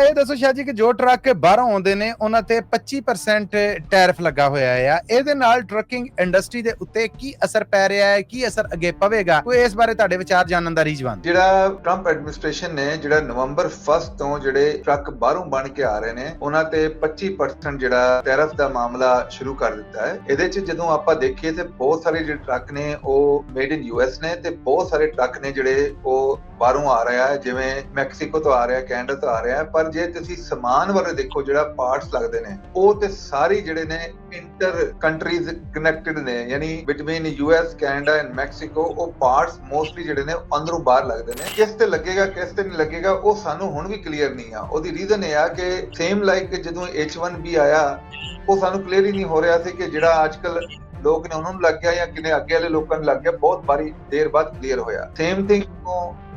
ਅੱਛਾ ਇਹ ਦੱਸੋ ਸ਼ਾਹ ਜੀ ਕਿ ਜੋ ਟਰੱਕ ਬਾਹਰੋਂ ਆਉਂਦੇ ਨੇ ਉਹਨਾਂ ਤੇ 25% ਟੈਰਿਫ ਲੱਗਾ ਹੋਇਆ ਆ, ਇਹਦੇ ਨਾਲ ਟਰੱਕਿੰਗ ਇੰਡਸਟਰੀ ਦੇ ਉੱਤੇ ਕੀ ਅਸਰ ਪੈ ਰਿਹਾ ਹੈ, ਕੀ ਅਸਰ ਅੱਗੇ ਪਵੇਗਾ, ਕੋਈ ਇਸ ਬਾਰੇ ਤੁਹਾਡੇ ਵਿਚਾਰ ਜਾਣਨ ਦਾ ਰੀਝਵਾਨ। ਜਿਹੜਾ ਟਰੰਪ ਐਡਮਿਨਿਸਟ੍ਰੇਸ਼ਨ ਨੇ ਜਿਹੜਾ ਨਵੰਬਰ 1 ਤੋਂ ਜਿਹੜੇ ਟਰੱਕ ਬਾਹਰੋਂ ਬਣ ਕੇ ਆ ਰਹੇ ਨੇ ਉਹਨਾਂ ਤੇ 25% ਜਿਹੜਾ ਟੈਰਿਫ ਦਾ ਮਾਮਲਾ ਸ਼ੁਰੂ ਕਰ ਦਿੱਤਾ ਹੈ। ਇਹਦੇ 'ਚ ਜਦੋਂ ਆਪਾਂ ਦੇਖੀਏ ਤੇ ਬਹੁਤ ਸਾਰੇ ਜਿਹੜੇ ਟਰੱਕ ਨੇ ਉਹ ਮੇਡ ਇਨ ਯੂਐਸ ਨੇ ਤੇ ਬਹੁਤ ਸਾਰੇ ਟਰੱਕ ਨੇ ਜਿਹੜੇ ਉਹ ਬਾਹਰੋਂ ਆ ਰਿਹਾ ਹੈ, ਜਿਵੇਂ ਮੈਕਸੀਕੋ ਤੋਂ ਆ ਰਿਹਾ, ਕੈਨੇਡਾ ਤੋਂ ਆ ਰਿਹਾ। ਪਰ ਜੇ ਤੁਸੀਂ ਸਮਾਨ ਵੱਲ ਦੇਖੋ ਜਿਹੜਾ ਪਾਰਟਸ ਲੱਗਦੇ ਨੇ ਉਹ ਤੇ ਸਾਰੇ ਜਿਹੜੇ ਨੇ ਇੰਟਰ ਕੰਟਰੀਜ਼ ਕਨੈਕਟਡ ਨੇ, ਯਾਨੀ between US, Canada and Mexico. ਉਹ ਪਾਰਟਸ ਮੋਸਟਲੀ ਜਿਹੜੇ ਨੇ ਅੰਦਰੋਂ ਬਾਹਰ ਲੱਗਦੇ ਨੇ। ਕਿਸ ਤੇ ਲੱਗੇਗਾ ਕਿਸ ਤੇ ਨਹੀਂ ਲੱਗੇਗਾ ਉਹ ਸਾਨੂੰ ਹੁਣ ਵੀ ਕਲੀਅਰ ਨਹੀਂ ਆ। ਉਹਦੀ ਰੀਜ਼ਨ ਇਹ ਆ ਕਿ ਸੇਮ ਲਾਈਕ ਜਦੋਂ H1B ਆਇਆ ਉਹ ਸਾਨੂੰ ਕਲੀਅਰ ਹੀ ਨਹੀਂ ਹੋ ਰਿਹਾ ਸੀ ਕਿ ਜਿਹੜਾ ਅੱਜਕੱਲ ਲੋਕ ਨੇ ਉਹਨਾਂ ਨੂੰ ਲੱਗ ਗਿਆ ਜਾਂ ਕਿਨੇ ਅੱਗੇ ਵਾਲੇ ਲੋਕਾਂ ਨੂੰ ਲੱਗ ਗਿਆ। ਬਹੁਤ ਬਾਰੀ ਦੇਰ ਬਾਅਦ ਕਲੀਅਰ ਹੋਇਆ। ਸੇਮ ਥਿੰਗ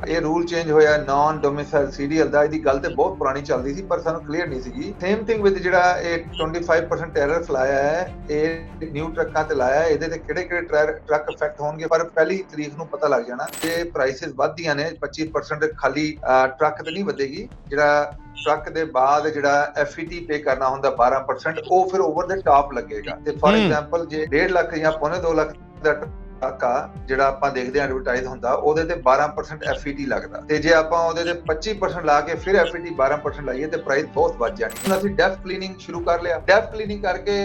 ਇਹ ਰੂਲ ਚੇਂਜ ਹੋਇਆ ਨਾਨ ਡੋਮਿਸਾਈਲ ਸੀਰੀਅਲ ਦਾ। ਇਹਦੀ ਗੱਲ ਤੇ ਬਹੁਤ ਪੁਰਾਣੀ ਚੱਲਦੀ ਸੀ ਪਰ ਸਾਨੂੰ ਕਲੀਅਰ ਨਹੀਂ ਸੀਗੀ। ਸੇਮ ਥਿੰਗ ਵਿਦ ਜਿਹੜਾ ਇਹ 25% ਟੈਰਿਫ ਲਾਇਆ ਹੈ, ਇਹ ਨਿਊ ਟਰੱਕਾਂ ਤੇ ਲਾਇਆ। ਇਹਦੇ ਤੇ ਕਿਹੜੇ ਟਰੱਕ ਇਫੈਕਟ ਹੋਣਗੇ ਪਰ ਪਹਿਲੀ ਤਰੀਕ ਨੂੰ ਪਤਾ ਲੱਗ ਜਾਣਾ। ਜੇ ਪ੍ਰਾਈਸਿਸ ਵੱਧਦੀਆਂ ਨੇ 25% ਖਾਲੀ ਟਰੱਕ ਤੇ ਨਹੀਂ ਵਧੇਗੀ। ਜਿਹੜਾ ਟਰੱਕ ਦੇ ਬਾਅਦ ਜਿਹੜਾ FET ਪੇ ਕਰਨਾ ਹੁੰਦਾ 12%, ਉਹ ਫਿਰ ਓਵਰ ਦੇ ਟਾਪ ਲੱਗੇਗਾ। ਤੇ ਫॉर ਐਗਜ਼ਾਮਪਲ ਜੇ 1.5 ਲੱਖ ਜਾਂ 2.25 ਲੱਖ ਦਾ ਟਰੱਕ ਆ ਜਿਹੜਾ ਆਪਾਂ ਦੇਖਦੇ ਆ ਐਡਵਰਟਾਈਜ਼ ਹੁੰਦਾ, ਉਹਦੇ ਤੇ 12% FET ਲੱਗਦਾ। ਤੇ ਜੇ ਆਪਾਂ ਉਹਦੇ ਤੇ 25% ਲਾ ਕੇ ਫਿਰ FET 12% ਲਾਈਏ ਤੇ ਪ੍ਰਾਈਸ ਬਹੁਤ ਵੱਧ ਜਾਣੀ। ਹੁਣ ਅਸੀਂ ਡੈਫ ਕਲੀਨਿੰਗ ਸ਼ੁਰੂ ਕਰ ਲਿਆ। ਡੈਫ ਕਲੀਨਿੰਗ ਕਰਕੇ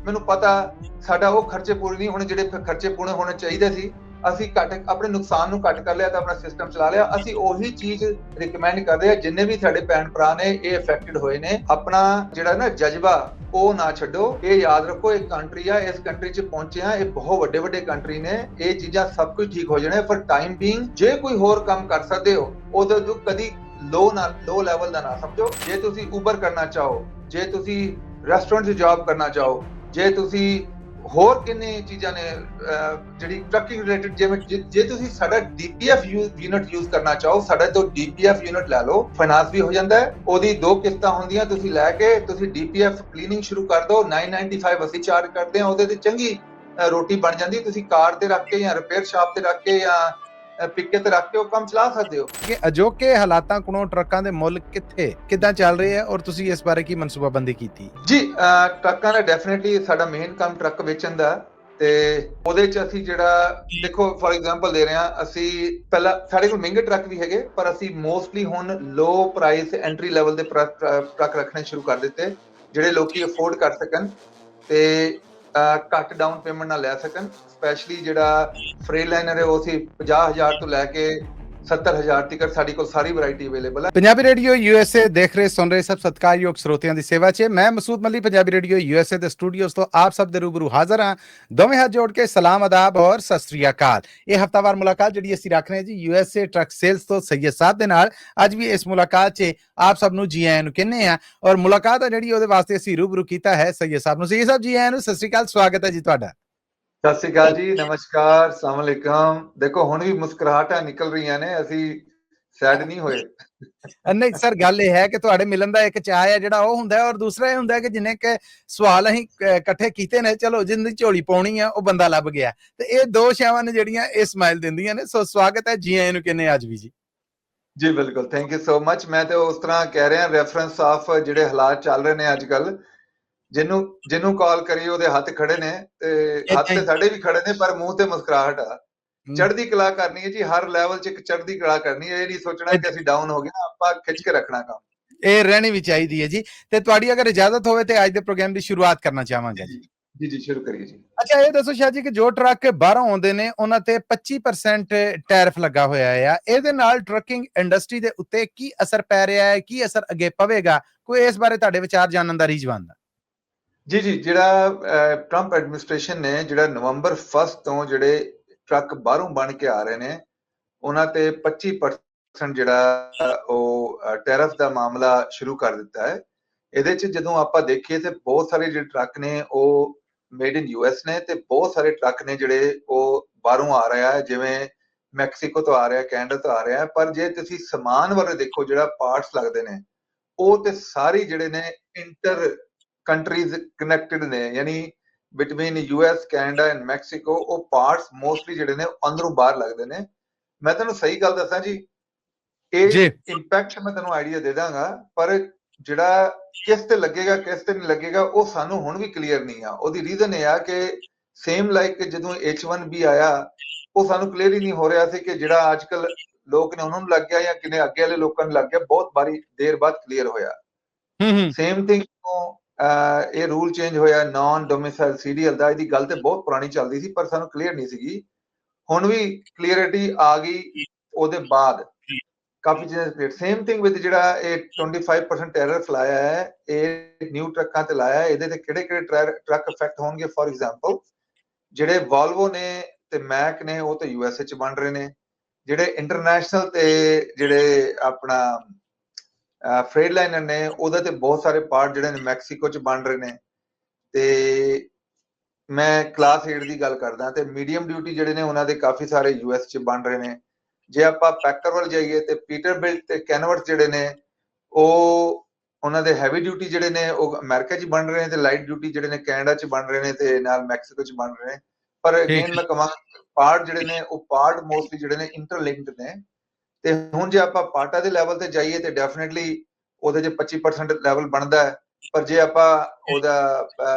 ਮੈਨੂੰ ਪਤਾ ਸਾਡਾ ਉਹ ਖਰਚੇ ਪੂਰੇ ਨਹੀਂ ਹੋਣੇ ਜਿਹੜੇ ਖਰਚੇ ਪੂਰੇ ਹੋਣੇ ਚਾਹੀਦੇ ਸੀ। ਅਸੀਂ ਆਪਣੇ ਨੁਕਸਾਨ ਨੂੰ ਘੱਟ ਕਰ ਲਿਆ ਤਾਂ ਆਪਣਾ ਸਿਸਟਮ ਚਲਾ ਲਿਆ। ਅਸੀਂ ਉਹੀ ਚੀਜ਼ ਰਿਕਮੈਂਡ ਕਰਦੇ ਆ ਜਿੰਨੇ ਵੀ ਸਾਡੇ ਭੈਣ ਭਰਾ ਨੇ ਇਹ ਅਫੈਕਟਡ ਹੋਏ ਨੇ, ਆਪਣਾ ਜਿਹੜਾ ਨਾ ਜਜ਼ਬਾ ਉਹ ਨਾ ਛੱਡੋ। ਇਹ ਯਾਦ ਰੱਖੋ ਇੱਕ ਕੰਟਰੀ ਆ, ਇਸ ਕੰਟਰੀ 'ਚ ਪਹੁੰਚੇ ਆ, ਇਹ ਬਹੁਤ ਵੱਡੇ ਵੱਡੇ ਕੰਟਰੀ ਨੇ। ਇਹ ਚੀਜ਼ਾਂ ਸਭ ਕੁਝ ਠੀਕ ਹੋ ਜਾਣਾ। ਪਰ ਟਾਈਮ ਬੀਇੰਗ ਜੇ ਕੋਈ ਹੋਰ ਕੰਮ ਕਰ ਸਕਦੇ ਹੋ ਉਹਦੇ ਤੋਂ ਕਦੀ ਲੋ ਲੈਵਲ ਦਾ ਨਾ ਸਮਝੋ। ਜੇ ਤੁਸੀਂ ਉਬਰ ਕਰਨਾ ਚਾਹੋ, ਜੇ ਤੁਸੀਂ ਰੈਸਟੋਰੈਂਟ 'ਚ ਜੌਬ ਕਰਨਾ ਚਾਹੋ, ਜੇ ਤੁਸੀਂ ਹੋਰ ਕਿੰਨੇ ਚੀਜ਼ਾਂ ਨੇ ਜਿਹੜੀ ਟਰੱਕਿੰਗ ਰਿਲੇਟਡ, ਜਿਵੇਂ ਜੇ ਤੁਸੀਂ ਸਾਡਾ DPF ਯੂਨਿਟ ਯੂਜ਼ ਕਰਨਾ ਚਾਹੋ, ਸਾਡੇ ਤੋਂ DPF ਯੂਨਿਟ ਲੈ ਲਓ। ਫਾਈਨਾਂਸ ਵੀ ਹੋ ਜਾਂਦਾ ਹੈ, ਉਹਦੀ 2 ਕਿਸ਼ਤਾਂ ਹੁੰਦੀਆਂ। ਤੁਸੀਂ ਲੈ ਕੇ ਤੁਸੀਂ DPF ਕਲੀਨਿੰਗ ਸ਼ੁਰੂ ਕਰ ਦਿਓ। 995 ਅਸੀਂ ਚਾਰਜ ਕਰਦੇ ਹਾਂ। ਉਹਦੇ ਤੇ ਚੰਗੀ ਰੋਟੀ ਬਣ ਜਾਂਦੀ। ਤੁਸੀਂ ਕਾਰ ਤੇ ਰੱਖ ਕੇ ਜਾਂ ਰਿਪੇਅਰ ਸ਼ਾਪ ਤੇ ਰੱਖ ਕੇ ਜਾਂ ਪਿੱਕੇ ਤੇ ਰੱਖ ਕੇ ਉਹ ਕੰਮ ਚਲਾ ਸਕਦੇ ਹੋ। ਕਿ ਅਜੋਕੇ ਹਾਲਾਤਾਂ ਕੋਲੋਂ ਟਰੱਕਾਂ ਦੇ ਮੁੱਲ ਕਿੱਦਾਂ ਚੱਲ ਰਹੇ ਆ ਔਰ ਤੁਸੀਂ ਇਸ ਬਾਰੇ ਕੀ ਮਨਸੂਬਾਬੰਦੀ ਕੀਤੀ? ਜੀ ਟਰੱਕਾਂ ਦਾ ਡੈਫੀਨਿਟਲੀ ਸਾਡਾ ਮੇਨ ਕੰਮ ਟਰੱਕ ਵੇਚਣ ਦਾ, ਤੇ ਉਹਦੇ 'ਚ ਅਸੀਂ ਜਿਹੜਾ ਦੇਖੋ ਫॉर ਐਗਜ਼ਾਮਪਲ ਦੇ ਰਹੇ ਹਾਂ। ਅਸੀਂ ਪਹਿਲਾਂ ਸਾਡੇ ਕੋਲ ਮਹਿੰਗੇ ਟਰੱਕ ਵੀ ਹੈਗੇ ਪਰ ਅਸੀਂ ਮੋਸਟਲੀ ਹੁਣ ਲੋ ਪ੍ਰਾਈਸ ਐਂਟਰੀ ਲੈਵਲ ਦੇ ਟਰੱਕ ਰੱਖਣੇ ਸ਼ੁਰੂ ਕਰ ਦਿੱਤੇ ਜਿਹੜੇ ਲੋਕੀ ਅਫੋਰਡ ਕਰ ਸਕਣ ਤੇ ਘੱਟ ਡਾਊਨ ਪੇਮੈਂਟ ਨਾਲ ਲੈ ਸਕਣ। ਸਪੈਸ਼ਲੀ ਜਿਹੜਾ ਫ੍ਰੀਲਾਈਨਰ ਹੈ ਉਹ ਅਸੀਂ 50,000 ਤੋਂ ਲੈ ਕੇ 70,000 ਤੱਕ ਸਾਡੀ ਕੋਲ ਸਾਰੀ ਵੈਰਾਈਟੀ ਅਵੇਲੇਬਲ ਹੈ। ਪੰਜਾਬੀ ਰੇਡੀਓ USA ਦੇਖ ਰਹੇ ਸੁਣ ਰਹੇ ਸਭ ਸਤਿਕਾਰਯੋਗ ਸਰੋਤਿਆਂ ਦੀ ਸੇਵਾ 'ਚ ਮੈਂ ਮਸੂਦ ਮਲੀ ਪੰਜਾਬੀ ਰੇਡੀਓ USA ਦੇ ਸਟੂਡੀਓਜ਼ ਤੋਂ ਆਪ ਸਭ ਦੇ ਰੂਬਰੂ ਹਾਜ਼ਰ ਹਾਂ। ਦੋਵੇਂ ਹੱਥ ਜੋੜ ਕੇ ਸਲਾਮ ਆਦਾਬ ਔਰ ਸਤਿ ਸ੍ਰੀ ਅਕਾਲ। ਇਹ ਹਫਤਾਵਾਰ ਮੁਲਾਕਾਤ ਜਿਹੜੀ ਅਸੀਂ ਰੱਖ ਰਹੇ ਹਾਂ ਜੀ USA ਟਰੱਕ ਸੇਲਸ ਤੋਂ ਸੈਯਦ ਸਾਹਿਬ ਦੇ ਨਾਲ। ਅੱਜ ਵੀ ਇਸ ਮੁਲਾਕਾਤ 'ਚ ਆਪ ਸਭ ਨੂੰ ਜੀ ਆਇਆਂ ਨੂੰ ਕਹਿੰਦੇ ਆ ਔਰ ਮੁਲਾਕਾਤ ਆ ਜਿਹੜੀ ਉਹਦੇ ਵਾਸਤੇ ਅਸੀਂ ਰੂਬਰੂ ਕੀਤਾ ਹੈ ਸੈਯਦ ਸਾਹਿਬ ਨੂੰ। ਸੈਯਦ ਸਾਹਿਬ ਜੀ ਆਇਆਂ ਨੂੰ, ਸਤਿ ਸ੍ਰੀ ਅਕਾਲ, ਸਵਾਗਤ ਹੈ ਜੀ ਤੁਹਾਡਾ। ਸਤਿ ਸ੍ਰੀ ਅਕਾਲ ਜੀ, ਨਮਸਕਾਰ, ਅਸਲਾਮ ਅਲੈਕਮ। ਦੇਖੋ ਹੁਣ ਵੀ ਮੁਸਕਰਾਹਟਾਂ ਨਿਕਲ ਰਹੀਆਂ ਨੇ, ਅਸੀਂ ਸੈਡ ਨਹੀਂ ਹੋਏ। ਨਹੀਂ ਸਰ, ਗੱਲ ਇਹ ਹੈ ਕਿ ਤੁਹਾਡੇ ਮਿਲਣ ਦਾ ਇੱਕ ਚਾਅ ਹੈ ਜਿਹੜਾ ਉਹ ਹੁੰਦਾ ਔਰ ਦੂਸਰਾ ਇਹ ਹੁੰਦਾ ਕਿ ਜਿੰਨੇ ਕਿ ਸਵਾਲ ਅਸੀਂ ਇਕੱਠੇ ਕੀਤੇ ਨੇ, ਚਲੋ ਜਿੰਦੀ ਝੋਲੀ ਪਾਉਣੀ ਆ ਉਹ ਬੰਦਾ ਲੱਭ ਗਿਆ। ਤੇ ਇਹ ਦੋ ਸ਼ਾਵਾਂ ਨੇ ਜਿਹੜੀਆਂ ਇਹ ਸਮਾਈਲ ਦਿੰਦੀਆਂ ਨੇ। ਸੋ ਸਵਾਗਤ ਹੈ, ਜੀ ਆਇਆਂ ਨੂੰ ਕਹਿੰਦੇ ਅੱਜ ਵੀ ਜੀ। ਜੀ ਬਿਲਕੁਲ, ਥੈਂਕ ਯੂ ਸੋ ਮਚ। ਮੈਂ ਤੇ ਉਸ ਤਰ੍ਹਾਂ ਕਹਿ ਰਿਹਾ ਰੈਫਰੈਂਸ ਆਫ ਜਿਹੜੇ ਹਾਲਾਤ ਚੱਲ ਰਹੇ ਨੇ ਅੱਜ ਕੱਲ, ਜਿਹਨੂੰ ਕਾਲ ਕਰੀ ਉਹਦੇ ਹੱਥ ਖੜੇ ਨੇ ਤੇ ਹੱਥ ਤੇ ਸਾਡੇ ਵੀ ਖੜੇ ਨੇ ਪਰ ਮੂੰਹ ਤੇ ਮੁਸਕਰਾਹਟ ਆ। ਚੜ੍ਹਦੀ ਕਲਾ ਕਰਨੀ ਹੈ ਜੀ, ਹਰ ਲੈਵਲ 'ਚ ਇੱਕ ਚੜ੍ਹਦੀ ਕਲਾ ਕਰਨੀ ਹੈ। ਇਹ ਨਹੀਂ ਸੋਚਣਾ ਕਿ ਅਸੀਂ ਡਾਊਨ ਹੋ ਗਏ, ਆਪਾਂ ਖਿੱਚ ਕੇ ਰੱਖਣਾ ਕੰਮ। ਇਹ ਰਹਿਣੀ ਵੀ ਚਾਹੀਦੀ ਹੈ ਜੀ। ਤੇ ਤੁਹਾਡੀ ਅਗਰ ਇਜਾਜ਼ਤ ਹੋਵੇ ਤੇ ਅੱਜ ਦੇ ਪ੍ਰੋਗਰਾਮ ਦੀ ਸ਼ੁਰੂਆਤ ਕਰਨਾ ਚਾਹਾਂਗਾ ਜੀ। ਜੀ ਸ਼ੁਰੂ ਕਰੀਏ ਜੀ। ਅੱਛਾ ਇਹ ਦੱਸੋ ਸ਼ਾਹ ਜੀ ਕਿ ਜੋ ਟਰੱਕ ਬਾਹਰੋਂ ਆਉਂਦੇ ਨੇ ਉਹਨਾਂ ਤੇ 25% ਟੈਰਿਫ ਲੱਗਾ ਹੋਇਆ ਆ, ਇਹਦੇ ਨਾਲ ਟਰੱਕਿੰਗ ਇੰਡਸਟਰੀ ਦੇ ਉੱਤੇ ਕੀ ਅਸਰ ਪੈ ਰਿਹਾ ਹੈ, ਕੀ ਅਸਰ ਅੱਗੇ ਪਵੇਗਾ, ਕੋਈ ਇਸ ਬਾਰੇ ਤੁਹਾਡੇ ਵਿਚਾਰ ਜਾਣਨ ਦਾ ਰੀਝਵਾਨ ਦਾ। ਜੀ ਜਿਹੜਾ ਟਰੰਪ ਐਡਮਿਨਿਸਟ੍ਰੇਸ਼ਨ ਨੇ ਜਿਹੜਾ ਨਵੰਬਰ 1 ਤੋਂ ਜਿਹੜੇ ਟਰੱਕ ਬਾਹਰੋਂ ਬਣ ਕੇ ਆ ਰਹੇ ਨੇ ਉਹਨਾਂ ਤੇ 25% ਜਿਹੜਾ ਉਹ ਟੈਰਿਫ ਦਾ ਮਾਮਲਾ ਸ਼ੁਰੂ ਕਰ ਦਿੱਤਾ ਹੈ। ਇਹਦੇ 'ਚ ਜਦੋਂ ਆਪਾਂ ਦੇਖੀਏ ਤੇ ਬਹੁਤ ਸਾਰੇ ਜਿਹੜੇ ਟਰੱਕ ਨੇ ਉਹ ਮੇਡ ਇਨ US ਨੇ ਤੇ ਬਹੁਤ ਸਾਰੇ ਟਰੱਕ ਨੇ ਜਿਹੜੇ ਉਹ ਬਾਹਰੋਂ ਆ ਰਿਹਾ ਹੈ, ਜਿਵੇਂ ਮੈਕਸੀਕੋ ਤੋਂ ਆ ਰਿਹਾ, ਕੈਨੇਡਾ ਤੋਂ ਆ ਰਿਹਾ। ਪਰ ਜੇ ਤੁਸੀਂ ਸਮਾਨ ਵੱਲ ਦੇਖੋ ਜਿਹੜਾ ਪਾਰਟਸ ਲੱਗਦੇ ਨੇ ਉਹ ਤੇ ਸਾਰੇ ਜਿਹੜੇ ਨੇ ਇੰਟਰ ਕੰਟਰੀਜ਼ ਕਨੈਕਟਡ ਨੇ, ਯਾਨੀ between US, Canada and Mexico. ਉਹ ਪਾਰਟਸ ਮੋਸਟਲੀ ਜਿਹੜੇ ਨੇ ਅੰਦਰੋਂ ਬਾਹਰ ਲੱਗਦੇ ਨੇ। ਮੈਂ ਤੁਹਾਨੂੰ ਸਹੀ ਗੱਲ ਦੱਸਾਂ ਜੀ, ਇਹ ਇੰਪੈਕਟ ਮੈਂ ਤੁਹਾਨੂੰ ਆਈਡੀਆ ਦੇ ਦਾਂਗਾ ਪਰ ਜਿਹੜਾ ਕਿਸ ਤੇ ਲੱਗੇਗਾ ਕਿਸ ਤੇ ਨਹੀਂ ਲੱਗੇਗਾ ਉਹ ਸਾਨੂੰ ਹੁਣ ਵੀ ਕਲੀਅਰ ਨਹੀਂ ਆ। ਉਹਦੀ ਰੀਜ਼ਨ ਇਹ ਆ ਕਿ ਸੇਮ ਲਾਈਕ ਜਦੋਂ H1B ਆਇਆ ਉਹ ਸਾਨੂੰ ਕਲੀਅਰ ਹੀ ਨਹੀਂ ਹੋ ਰਿਹਾ ਸੀ ਕਿ ਜਿਹੜਾ ਅੱਜ ਕੱਲ ਲੋਕ ਨੇ ਉਹਨਾਂ ਨੂੰ ਲੱਗ ਗਿਆ ਜਾਂ ਕਿਨੇ ਅੱਗੇ ਵਾਲੇ ਲੋਕਾਂ ਨੂੰ ਲੱਗ ਗਿਆ, ਬਹੁਤ ਬਾਰੀ ਦੇਰ ਬਾਅਦ ਕਲੀਅਰ ਹੋਇਆ। ਸੇਮ ਥਿੰਗ ਇਹ ਰੂਲ ਚੇਂਜ ਹੋਇਆ ਨਾਨ ਡੋਮਿਸਾਈਲ ਸੀਡੀਐਲ ਦਾ, ਇਹਦੀ ਗੱਲ ਤੇ ਬਹੁਤ ਪੁਰਾਣੀ ਚੱਲਦੀ ਸੀ ਪਰ ਸਾਨੂੰ ਕਲੀਅਰ ਨਹੀਂ ਸੀਗੀ। ਹੁਣ ਵੀ ਕਲੀਅਰਿਟੀ ਆ ਗਈ ਉਹਦੇ ਬਾਅਦ ਕਾਫੀ ਚੀਜ਼ਾਂ। ਸੇਮ ਥਿੰਗ ਵਿਦ ਜਿਹੜਾ ਇਹ 25% ਟੈਰਿਫ ਲਾਇਆ ਹੈ ਇਹ ਨਿਊ ਟਰੱਕਾਂ ਤੇ ਲਾਇਆ ਹੈ, ਇਹਦੇ ਤੇ ਕਿਹੜੇ ਕਿਹੜੇ ਟਰੱਕ ਇਫੈਕਟ ਹੋਣਗੇ। ਫੋਰ ਐਗਜ਼ਾਮਪਲ ਜਿਹੜੇ ਵਾਲਵੋ ਨੇ ਤੇ ਮੈਕ ਨੇ ਉਹ ਤੇ USA ਚ ਬਣ ਰਹੇ ਨੇ, ਜਿਹੜੇ ਇੰਟਰਨੈਸ਼ਨਲ ਤੇ ਜਿਹੜੇ ਆਪਣਾ ਫਰੇਡ ਲਾਈਨਰ ਨੇ ਉਹਦੇ ਤੇ ਬਹੁਤ ਸਾਰੇ ਪਾਰਟ ਜਿਹੜੇ ਨੇ ਮੈਕਸੀਕੋ ਚ ਬਣ ਰਹੇ ਨੇ। ਤੇ ਮੈਂ ਕਲਾਸ 8 ਦੀ ਗੱਲ ਕਰਦਾ ਤੇ ਮੀਡੀਅਮ ਡਿਊਟੀ ਜਿਹੜੇ ਨੇ ਉਹਨਾਂ ਦੇ ਕਾਫੀ ਸਾਰੇ US ਚ ਬਣ ਰਹੇ ਨੇ। ਜੇ ਆਪਾਂ ਪੈਕਰ ਵੱਲ ਜਾਈਏ ਤੇ ਪੀਟਰਬਿਲਟ ਤੇ ਕੈਨਵਰਸ ਜਿਹੜੇ ਨੇ ਉਹ ਉਹਨਾਂ ਦੇ ਹੈਵੀ ਡਿਊਟੀ ਜਿਹੜੇ ਨੇ ਉਹ ਅਮਰੀਕਾ 'ਚ ਬਣ ਰਹੇ ਨੇ ਤੇ ਲਾਈਟ ਡਿਊਟੀ ਜਿਹੜੇ ਨੇ ਕੈਨੇਡਾ 'ਚ ਬਣ ਰਹੇ ਨੇ ਤੇ ਨਾਲ ਮੈਕਸੀਕੋ 'ਚ ਬਣ ਰਹੇ ਨੇ। ਪਰ ਅਗੇਨ ਮੈਂ ਕਹਾਂ ਪਾਰਟ ਜਿਹੜੇ ਨੇ ਉਹ ਪਾਰਟ ਮੋਸਟਲੀ ਜਿਹੜੇ ਨੇ ਇੰਟਰਲਿੰਕਡ ਨੇ। ਤੇ ਹੁਣ ਜੇ ਆਪਾਂ ਪਾਰਟਾਂ ਦੇ ਲੈਵਲ ਤੇ ਜਾਈਏ ਤੇ ਡੈਫੀਨਿਟਲੀ ਉਹਦੇ 'ਚ 25% ਲੈਵਲ ਬਣਦਾ ਹੈ। ਪਰ ਜੇ ਆਪਾਂ ਉਹਦਾ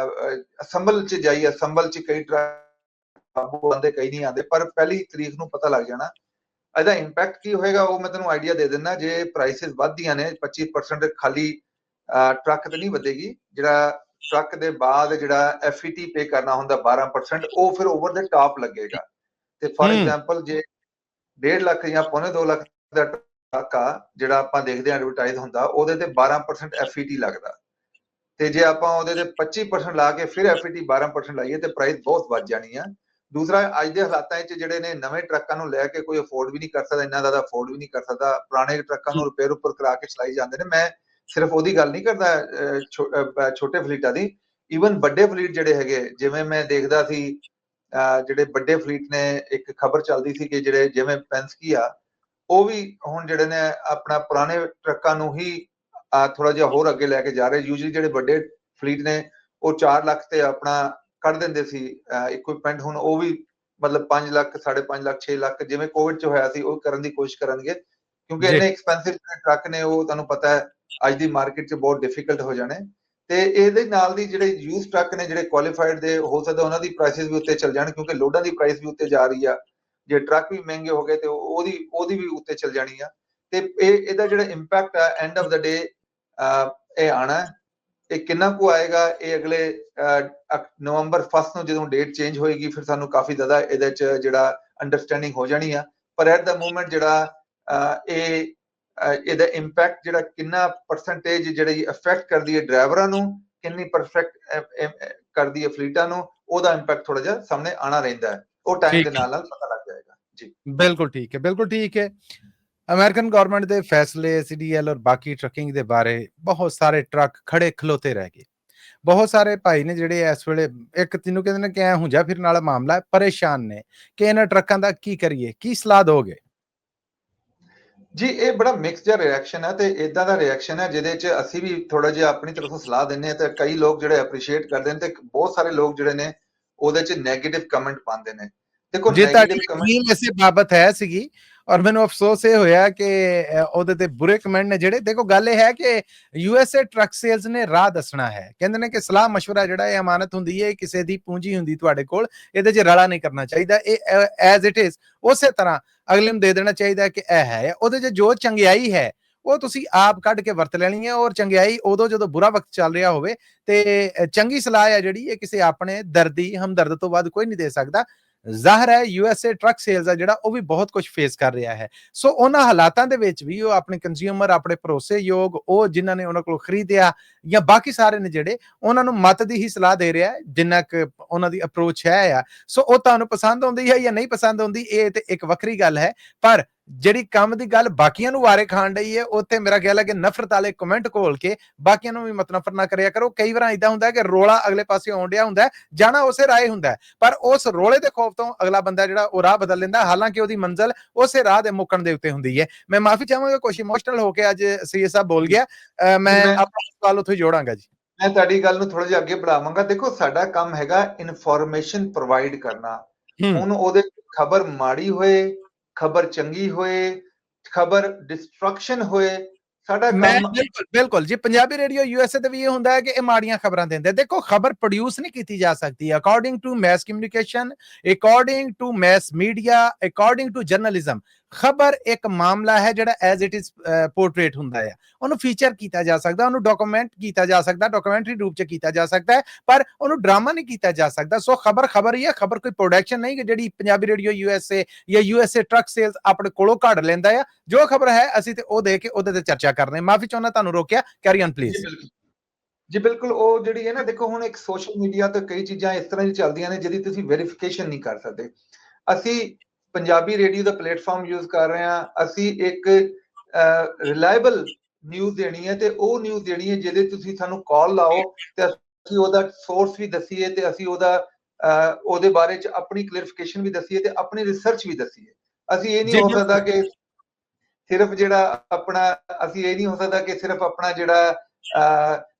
ਅਸੈਂਬਲ 'ਚ ਜਾਈਏ, ਅਸੈਂਬਲ 'ਚ ਕਈ ਆਉਂਦੇ ਕਈ ਨਹੀਂ ਆਉਂਦੇ, ਪਰ ਪਹਿਲੀ ਤਰੀਕ ਨੂੰ ਪਤਾ ਲੱਗ ਜਾਣਾ। ਇਹਦਾ ਇੰਪੈਕਟ ਕੀ ਹੋਏਗਾ ਉਹ ਮੈਂ ਤੁਹਾਨੂੰ ਆਈਡੀਆ ਦੇ ਦਿੰਦਾ। ਜੇ ਪ੍ਰਾਈਸਿਸ ਵੱਧਦੀਆਂ ਨੇ 25% ਖਾਲੀ ਟਰੱਕ ਤੇ ਨਹੀਂ ਵਧੇਗੀ, ਜਿਹੜਾ ਟਰੱਕ ਦੇ ਬਾਅਦ ਜਿਹੜਾ FET ਪੇ ਕਰਨਾ ਹੁੰਦਾ 12% ਉਹ ਫਿਰ ਓਵਰ ਦੇ ਟਾਪ ਲੱਗੇਗਾ। ਤੇ ਫੋਰ ਐਗਜ਼ਾਮਪਲ ਜੇ 1.5 ਲੱਖ ਜਾਂ 2.25 ਲੱਖ ਦਾ ਟਰੱਕ ਆ ਜਿਹੜਾ ਆਪਾਂ ਦੇਖਦੇ ਆ ਐਡਵਰਟਾਈਜ਼ ਹੁੰਦਾ ਉਹਦੇ ਤੇ 12% FET ਲੱਗਦਾ। ਤੇ ਜੇ ਆਪਾਂ ਉਹਦੇ ਤੇ 25% ਲਾ ਕੇ ਫਿਰ FET 12% ਲਾਈਏ ਤੇ ਪ੍ਰਾਈਸ ਬਹੁਤ ਵੱਧ ਜਾਣੀ ਆ। ਦੂਸਰਾ ਅੱਜ ਦੇ ਹਾਲਾਤਾਂ ਵਿੱਚ ਜਿਹੜੇ ਨੇ ਨਵੇਂ ਟਰੱਕਾਂ ਨੂੰ ਲੈ ਕੇ ਕੋਈ ਅਫੋਰਡ ਵੀ ਨਹੀਂ ਕਰ ਸਕਦਾ, ਇੰਨਾ ਜ਼ਿਆਦਾ ਅਫੋਰਡ ਵੀ ਨਹੀਂ ਕਰ ਸਕਦਾ। ਪੁਰਾਣੇ ਟਰੱਕਾਂ ਨੂੰ ਰਿਪੇਅਰ ਉੱਪਰ ਕਰਾ ਕੇ ਚਲਾਈ ਜਾਂਦੇ ਨੇ। ਮੈਂ ਸਿਰਫ ਉਹਦੀ ਗੱਲ ਨਹੀਂ ਕਰਦਾ ਛੋਟੇ ਫਲੀਟਾਂ ਦੀ, ਈਵਨ ਵੱਡੇ ਫਲੀਟ ਜਿਹੜੇ ਹੈਗੇ, ਜਿਵੇਂ ਮੈਂ ਦੇਖਦਾ ਸੀ ਜਿਹੜੇ ਵੱਡੇ ਫਲੀਟ ਨੇ ਇੱਕ ਖਬਰ ਚੱਲਦੀ ਸੀ ਕਿ ਜਿਹੜੇ ਜਿਵੇਂ ਪੈਂਸਕੀ ਆ ਉਹ ਵੀ ਹੁਣ ਜਿਹੜੇ ਨੇ ਆਪਣਾ ਪੁਰਾਣੇ ਟਰੱਕਾਂ ਨੂੰ ਹੀ ਥੋੜਾ ਜਿਹਾ ਹੋਰ ਅੱਗੇ ਲੈ ਕੇ ਜਾ ਰਹੇ। ਯੂਜਲੀ ਜਿਹੜੇ ਵੱਡੇ ਫਲੀਟ ਨੇ ਉਹ 4 ਲੱਖ ਤੇ ਆਪਣਾ ਕੱਢ ਦਿੰਦੇ ਸੀ ਇਕਵਿਪਮੈਂਟ, ਹੁਣ ਉਹ ਵੀ ਮਤਲਬ 5 ਲੱਖ 5.5 ਲੱਖ 6 ਲੱਖ ਜਿਵੇਂ ਕੋਵਿਡ ਚ ਹੋਇਆ ਸੀ ਉਹ ਕਰਨ ਦੀ ਕੋਸ਼ਿਸ਼ ਕਰਨਗੇ, ਕਿਉਂਕਿ ਇੰਨੇ ਐਕਸਪੈਂਸਿਵ ਟਰੱਕ ਨੇ ਉਹ ਤੁਹਾਨੂੰ ਪਤਾ ਹੈ ਅੱਜ ਦੀ ਮਾਰਕੀਟ ਚ ਬਹੁਤ ਡਿਫਿਕਲਟ ਹੋ ਜਾਣੇ। ਤੇ ਇਹਦੇ ਨਾਲ ਦੀ ਜਿਹੜੇ ਯੂਜ਼ ਟਰੱਕ ਨੇ ਜਿਹੜੇ ਕੁਆਲੀਫਾਈਡ ਦੇ ਹੋ ਸਕਦਾ ਉਹਨਾਂ ਦੀ ਪ੍ਰਾਈਸਿਸ ਵੀ ਉੱਤੇ ਚੱਲ ਜਾਣ, ਕਿਉਂਕਿ ਲੋਡਾਂ ਦੀ ਪ੍ਰਾਈਸ ਵੀ ਉੱਤੇ ਜਾ ਰਹੀ ਆ। ਜੇ ਟਰੱਕ ਵੀ ਮਹਿੰਗੇ ਹੋ ਗਏ ਤੇ ਉਹਦੀ ਵੀ ਉੱਤੇ ਚੱਲ ਜਾਣੀ ਆ। ਤੇ ਇਹਦਾ ਜਿਹੜਾ ਇੰਪੈਕਟ ਆ ਐਂਡ ਆਫ ਦਾ ਡੇ ਇਹ ਆਣਾ। ਇਹ ਕਿੰਨਾ ਕੁ ਆਏਗਾ ਇਹ ਅਗਲੇ ਨਵੰਬਰ 1 ਨੂੰ ਜਦੋਂ ਡੇਟ ਚੇਂਜ ਹੋਏਗੀ ਫਿਰ ਸਾਨੂੰ ਕਾਫੀ ਜ਼ਿਆਦਾ ਇਹਦੇ ਚ ਜਿਹੜਾ ਅੰਡਰਸਟੈਂਡਿੰਗ ਹੋ ਜਾਣੀ ਆ। ਪਰ ਐਟ ਦਾ ਮੂਮੈਂਟ ਜਿਹੜਾ ਇਹਦਾ ਇੰਪੈਕਟ ਜਿਹੜਾ ਕਿੰਨਾ ਪਰਸੈਂਟੇਜ ਜਿਹੜੀ ਅਫੈਕਟ ਕਰਦੀ ਹੈ ਡਰਾਈਵਰਾਂ ਨੂੰ, ਕਿੰਨੀ ਪਰਫੈਕਟ ਕਰਦੀ ਹੈ ਫਲੀਟਾਂ ਨੂੰ, ਉਹਦਾ ਇੰਪੈਕਟ ਥੋੜਾ ਜਿਹਾ ਸਾਹਮਣੇ ਆਣਾ ਰਹਿੰਦਾ ਹੈ। ਉਹ ਟਾਈਮ ਦੇ ਨਾਲ ਨਾਲ ਪਤਾ ਲੱਗ ਜਾਏਗਾ ਜੀ। ਬਿਲਕੁਲ ਠੀਕ ਹੈ, ਬਿਲਕੁਲ ਠੀਕ ਹੈ। ਅਮਰੀਕਨ ਗਵਰਨਮੈਂਟ ਦੇ ਫੈਸਲੇ CDL ਔਰ ਬਾਕੀ ਟਰੱਕਿੰਗ ਦੇ ਬਾਰੇ ਬਹੁਤ ਸਾਰੇ ਟਰੱਕ ਖੜੇ ਖਲੋਤੇ ਰਹਿ ਗਏ। ਬਹੁਤ ਸਾਰੇ ਭਾਈ ਨੇ ਜਿਹੜੇ ਇਸ ਵੇਲੇ ਇੱਕ ਤੈਨੂੰ ਕਹਿੰਦੇ ਨੇ ਕਿ ਐ ਹੁੰਜਾ ਫਿਰਨ ਵਾਲਾ ਮਾਮਲਾ ਹੈ, ਪਰੇਸ਼ਾਨ ਨੇ ਕਿ ਇਹਨਾਂ ਟਰੱਕਾਂ ਦਾ ਕੀ ਕਰੀਏ, ਕੀ ਸਲਾਹ ਦੋਗੇ? ਜੀ ਇਹ ਬੜਾ ਮਿਕਸ ਜਿਹਾ ਰਿਐਕਸ਼ਨ ਹੈ ਤੇ ਇਦਾਂ ਦਾ ਰਿਐਕਸ਼ਨ ਹੈ ਜਿਹਦੇ ਚ ਅਸੀਂ ਵੀ ਥੋੜਾ ਜਿਹਾ ਆਪਣੀ ਤਰਫੋਂ ਸਲਾਹ ਦਿੰਦੇ ਹਾਂ ਤੇ ਕਈ ਲੋਕ ਜਿਹੜੇ ਅਪਰੀਸ਼ੀਏਟ ਕਰਦੇ ਨੇ ਤੇ ਬਹੁਤ ਸਾਰੇ ਲੋਕ ਜਿਹੜੇ ਨੇ ਉਹਦੇ ਚ ਨੈਗੇਟਿਵ ਕਮੈਂਟ ਪਾਉਂਦੇ ਨੇ। ਦੇਖੋ ਨੈਗੇਟਿਵ ਕਮੈਂਟ ਇਸੇ ਬਾਬਤ ਹੈ ਸੀਗੀ ਔਰ ਮੈਨੂੰ ਅਫਸੋਸ ਇਹ ਹੋਇਆ ਕਿ ਉਹਦੇ ਤੇ ਬੁਰੇ ਕਮੈਂਟ ਨੇ ਜਿਹੜੇ। ਦੇਖੋ ਗੱਲ ਇਹ ਹੈ ਕਿ USA ਟਰੱਕ ਸੇਲਸ ਨੇ ਰਾਹ ਦੱਸਣਾ ਹੈ। ਕਹਿੰਦੇ ਨੇ ਕਿ ਸਲਾਹ ਮਸ਼ਵਰਾ ਜਿਹੜਾ ਇਹ ਅਮਾਨਤ ਹੁੰਦੀ ਹੈ, ਕਿਸੇ ਦੀ ਪੂੰਜੀ ਹੁੰਦੀ ਤੁਹਾਡੇ ਕੋਲ, ਇਹਦੇ 'ਚ ਰਲਾ ਨਹੀਂ ਕਰਨਾ ਚਾਹੀਦਾ। ਇਹ ਐਜ਼ ਇਟ ਇਜ਼ ਉਸੇ ਤਰ੍ਹਾਂ ਅਗਲੇ ਨੂੰ ਦੇ ਦੇਣਾ ਚਾਹੀਦਾ ਕਿ ਇਹ ਹੈ। ਉਹਦੇ 'ਚ ਜੋ ਚੰਗਿਆਈ ਹੈ ਉਹ ਤੁਸੀਂ ਆਪ ਕੱਢ ਕੇ ਵਰਤ ਲੈਣੀ ਹੈ ਔਰ ਚੰਗਿਆਈ ਉਦੋਂ ਜਦੋਂ ਬੁਰਾ ਵਕਤ ਚੱਲ ਰਿਹਾ ਹੋਵੇ। ਤੇ ਚੰਗੀ ਸਲਾਹ ਹੈ ਜਿਹੜੀ ਇਹ ਕਿਸੇ ਆਪਣੇ ਦਰਦੀ ਹਮਦਰਦ ਤੋਂ ਵੱਧ ਕੋਈ ਨਹੀਂ ਦੇ ਸਕਦਾ। ਜ਼ਾਹਰ ਹੈ USA ਟਰੱਕ ਸੇਲਸ ਆ ਜਿਹੜਾ ਉਹ ਵੀ ਬਹੁਤ ਕੁਝ ਫੇਸ ਕਰ ਰਿਹਾ ਹੈ। ਸੋ ਉਹਨਾਂ ਹਾਲਾਤਾਂ ਦੇ ਵਿੱਚ ਵੀ ਉਹ ਆਪਣੇ ਕੰਜ਼ਿਊਮਰ, ਆਪਣੇ ਭਰੋਸੇਯੋਗ, ਉਹ ਜਿਨ੍ਹਾਂ ਨੇ ਉਹਨਾਂ ਕੋਲ ਖਰੀਦਿਆ ਜਾਂ ਬਾਕੀ ਸਾਰੇ ਨੇ ਜਿਹੜੇ ਉਹਨਾਂ ਨੂੰ ਮਤ ਦੀ ਹੀ ਸਲਾਹ ਦੇ ਰਿਹਾ ਜਿੰਨਾ ਕੁ ਉਹਨਾਂ ਦੀ ਅਪਰੋਚ ਹੈ ਆ। ਸੋ ਉਹ ਤੁਹਾਨੂੰ ਪਸੰਦ ਆਉਂਦੀ ਹੈ ਜਾਂ ਨਹੀਂ ਪਸੰਦ ਆਉਂਦੀ ਇਹ ਤੇ ਇੱਕ ਵੱਖਰੀ ਗੱਲ ਹੈ, ਪਰ ਜਿਹੜੀ ਕੰਮ ਦੀ ਗੱਲ ਬਾਕੀਆਂ ਨੂੰ ਵਾਰੇ ਖਾਣ ਡਈ ਹੈ ਉੱਥੇ ਮੇਰਾ ਖਿਆਲ ਹੈ ਕਿ ਨਫ਼ਰਤ ਵਾਲੇ ਕਮੈਂਟ ਖੋਲ ਕੇ ਬਾਕੀਆਂ ਨੂੰ ਵੀ ਮਤਨਫਰ ਨਾ ਕਰਿਆ ਕਰੋ। ਕਈ ਵਾਰ ਇਦਾਂ ਹੁੰਦਾ ਕਿ ਰੋਲਾ ਅਗਲੇ ਪਾਸੇ ਆਉਣ ਡਿਆ ਹੁੰਦਾ, ਜਾਣਾ ਉਸੇ ਰਾਹ ਹੁੰਦਾ, ਪਰ ਉਸ ਰੋਲੇ ਦੇ ਖੌਫ ਤੋਂ ਅਗਲਾ ਬੰਦਾ ਜਿਹੜਾ ਉਹ ਰਾਹ ਬਦਲ ਲੈਂਦਾ, ਹਾਲਾਂਕਿ ਉਹਦੀ ਮੰਜ਼ਿਲ ਉਸੇ ਰਾਹ ਦੇ ਮੁੱਕਣ ਦੇ ਉੱਤੇ ਹੁੰਦੀ ਹੈ। ਮੈਂ ਮਾਫੀ ਚਾਹਾਂਗਾ ਕੁਝ ਇਮੋਸ਼ਨਲ ਹੋ ਕੇ ਅੱਜ ਸੀਏ ਸਾਹਿਬ ਬੋਲ ਗਿਆ। ਮੈਂ ਆਪਣਾ ਸਵਾਲ ਉੱਥੇ ਜੋੜਾਂਗਾ ਜੀ। ਮੈਂ ਤੁਹਾਡੀ ਗੱਲ ਨੂੰ ਥੋੜਾ ਜਿਹਾ ਅੱਗੇ ਵਧਾਵਾਂਗਾ। ਦੇਖੋ ਸਾਡਾ ਕੰਮ ਹੈਗਾ ਇਨਫੋਰਮੇਸ਼ਨ ਪ੍ਰੋਵਾਈਡ ਕਰਨਾ। ਹੁਣ ਉਹਦੇ ਖਬਰ ਮਾੜੀ ਹੋਏ, ਖਬਰ ਚੰਗੀ ਹੋਏ, ਖਬਰ ਡਿਸਟਰਕਸ਼ਨ ਹੋਏ, ਸਾਡਾ ਮੈਂ ਕੰਮ ਬਿਲਕੁਲ ਬਿਲਕੁਲ ਜੀ, ਪੰਜਾਬੀ ਰੇਡੀਓ ਯੂਐਸਏ ਤੇ ਵੀ ਇਹ ਹੁੰਦਾ ਹੈ ਕਿ ਇਹ ਮਾੜੀਆਂ ਖਬਰਾਂ ਦਿੰਦੇ। ਦੇਖੋ ਖਬਰ ਪ੍ਰੋਡਿਊਸ ਨਹੀਂ ਕੀਤੀ ਜਾ ਸਕਦੀ according to mass communication, according to mass media, according to journalism. ਖਬਰ ਇੱਕ ਮਾਮਲਾ ਹੈ ਜਿਹੜਾ ਐਜ਼ ਇਟ ਇਜ਼ ਪੋਰਟਰੇਟ ਹੁੰਦਾ ਹੈ, ਉਹਨੂੰ ਫੀਚਰ ਕੀਤਾ ਜਾ ਸਕਦਾ, ਉਹਨੂੰ ਡਾਕੂਮੈਂਟ ਕੀਤਾ ਜਾ ਸਕਦਾ, ਡਾਕੂਮੈਂਟਰੀ ਰੂਪ ਚ ਕੀਤਾ ਜਾ ਸਕਦਾ ਹੈ, ਪਰ ਉਹਨੂੰ ਡਰਾਮਾ ਨਹੀਂ ਕੀਤਾ ਜਾ ਸਕਦਾ। ਸੋ ਖਬਰ ਖਬਰ ਹੀ ਹੈ, ਖਬਰ ਕੋਈ ਪ੍ਰੋਡਕਸ਼ਨ ਨਹੀਂ ਕਿ ਜਿਹੜੀ ਪੰਜਾਬੀ ਰੇਡੀਓ ਯੂਐਸਏ ਜਾਂ ਯੂਐਸਏ ਟਰੱਕ ਸੇਲਸ ਆਪਣੇ ਕੋਲੋਂ ਕੱਢ ਲੈਂਦਾ ਆ। ਜੋ ਖਬਰ ਹੈ ਅਸੀਂ ਤੇ ਉਹ ਦੇ ਕੇ ਉਹਦੇ ਤੇ ਚਰਚਾ ਕਰਨੇ। ਮਾਫੀ ਚਾਹੁੰਦਾ ਤੁਹਾਨੂੰ ਰੋਕਿਆ, ਕੈਰੀ ਔਨ ਪਲੀਜ਼। ਜੀ ਬਿਲਕੁਲ, ਉਹ ਜਿਹੜੀ ਹੈ ਨਾ, ਦੇਖੋ ਹੁਣ ਇੱਕ ਸੋਸ਼ਲ ਮੀਡੀਆ ਤੇ ਕਈ ਚੀਜ਼ਾਂ ਇਸ ਤਰ੍ਹਾਂ ਦੀ ਚੱਲਦੀਆਂ ਨੇ ਜਿਹਦੀ ਤੁਸੀਂ ਵੈਰੀਫਿਕੇਸ਼ਨ ਨਹੀਂ ਕਰ ਸਕਦੇ। ਅਸੀਂ ਪੰਜਾਬੀ ਰੇਡੀਓ ਦਾ ਪਲੇਟਫਾਰਮ ਯੂਜ਼ ਕਰ ਰਹੇ ਹਾਂ, ਅਸੀਂ ਇੱਕ ਰਿਲਾਇਬਲ ਨਿਊਜ਼ ਦੇਣੀ ਹੈ, ਤੇ ਉਹ ਨਿਊਜ਼ ਦੇਣੀ ਹੈ ਜਿਹਦੇ ਤੁਸੀਂ ਸਾਨੂੰ ਕਾਲ ਲਾਓ ਤੇ ਅਸੀਂ ਉਹਦਾ ਸੋਰਸ ਵੀ ਦਸੀਏ, ਤੇ ਅਸੀਂ ਉਹਦੇ ਬਾਰੇ ਚ ਆਪਣੀ ਕਲੈਰੀਫਿਕੇਸ਼ਨ ਵੀ ਦਸੀਏ, ਤੇ ਆਪਣੀ ਰਿਸਰਚ ਵੀ ਦਸੀਏ। ਅਸੀਂ ਇਹ ਨਹੀਂ ਹੋ ਸਕਦਾ ਕਿ ਸਿਰਫ ਜਿਹੜਾ ਆਪਣਾ, ਅਸੀਂ ਇਹ ਨਹੀਂ ਹੋ ਸਕਦਾ ਕਿ ਸਿਰਫ ਆਪਣਾ ਜਿਹੜਾ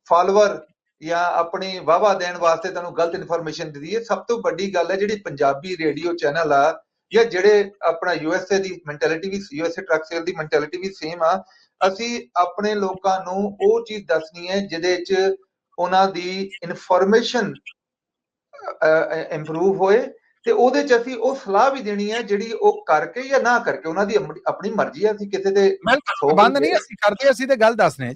ਫਾਲੋਅਰ ਜਾਂ ਆਪਣੀ ਵਾਹਵਾ ਦੇਣ ਵਾਸਤੇ ਤੁਹਾਨੂੰ ਗਲਤ ਇਨਫੋਰਮੇਸ਼ਨ ਦੇ ਦਈਏ। ਸਭ ਤੋਂ ਵੱਡੀ ਗੱਲ ਹੈ ਜਿਹੜੀ ਪੰਜਾਬੀ ਰੇਡੀਓ ਚੈਨਲ ਆ, ਜਾਂ ਜਿਹੜੇ ਆਪਣਾ ਯੂਐਸਏ ਦੀ ਮੈਂਟੈਲਿਟੀ ਵੀ, ਯੂਐਸਏ ਟਰੱਕ ਸੇਲ ਦੀ ਮੈਂਟੈਲਿਟੀ ਵੀ ਸੇਮ ਆ। ਅਸੀਂ ਆਪਣੇ ਲੋਕਾਂ ਨੂੰ ਉਹ ਚੀਜ਼ ਦੱਸਣੀ ਹੈ ਜਿਹਦੇ ਚ ਉਹਨਾਂ ਦੀ ਇਨਫੋਰਮੇਸ਼ਨ ਇੰਪਰੂਵ ਹੋਏ, ਤੇ ਉਹਦੇ ਚ ਅਸੀਂ ਉਹ ਸਲਾਹ ਵੀ ਦੇਣੀ ਹੈ ਜਿਹੜੀ ਉਹ ਕਰਕੇ ਜਾਂ ਨਾ ਕਰਕੇ, ਉਹਨਾਂ ਦੀ ਆਪਣੀ ਮਰਜ਼ੀ ਹੈ। ਅਸੀਂ ਕਿਸੇ ਤੇ ਪਾਬੰਦ ਨਹੀਂ ਅਸੀਂ ਕਰਦੇ, ਅਸੀਂ ਤੇ ਗੱਲ ਦੱਸ ਰਹੇ ਹਾਂ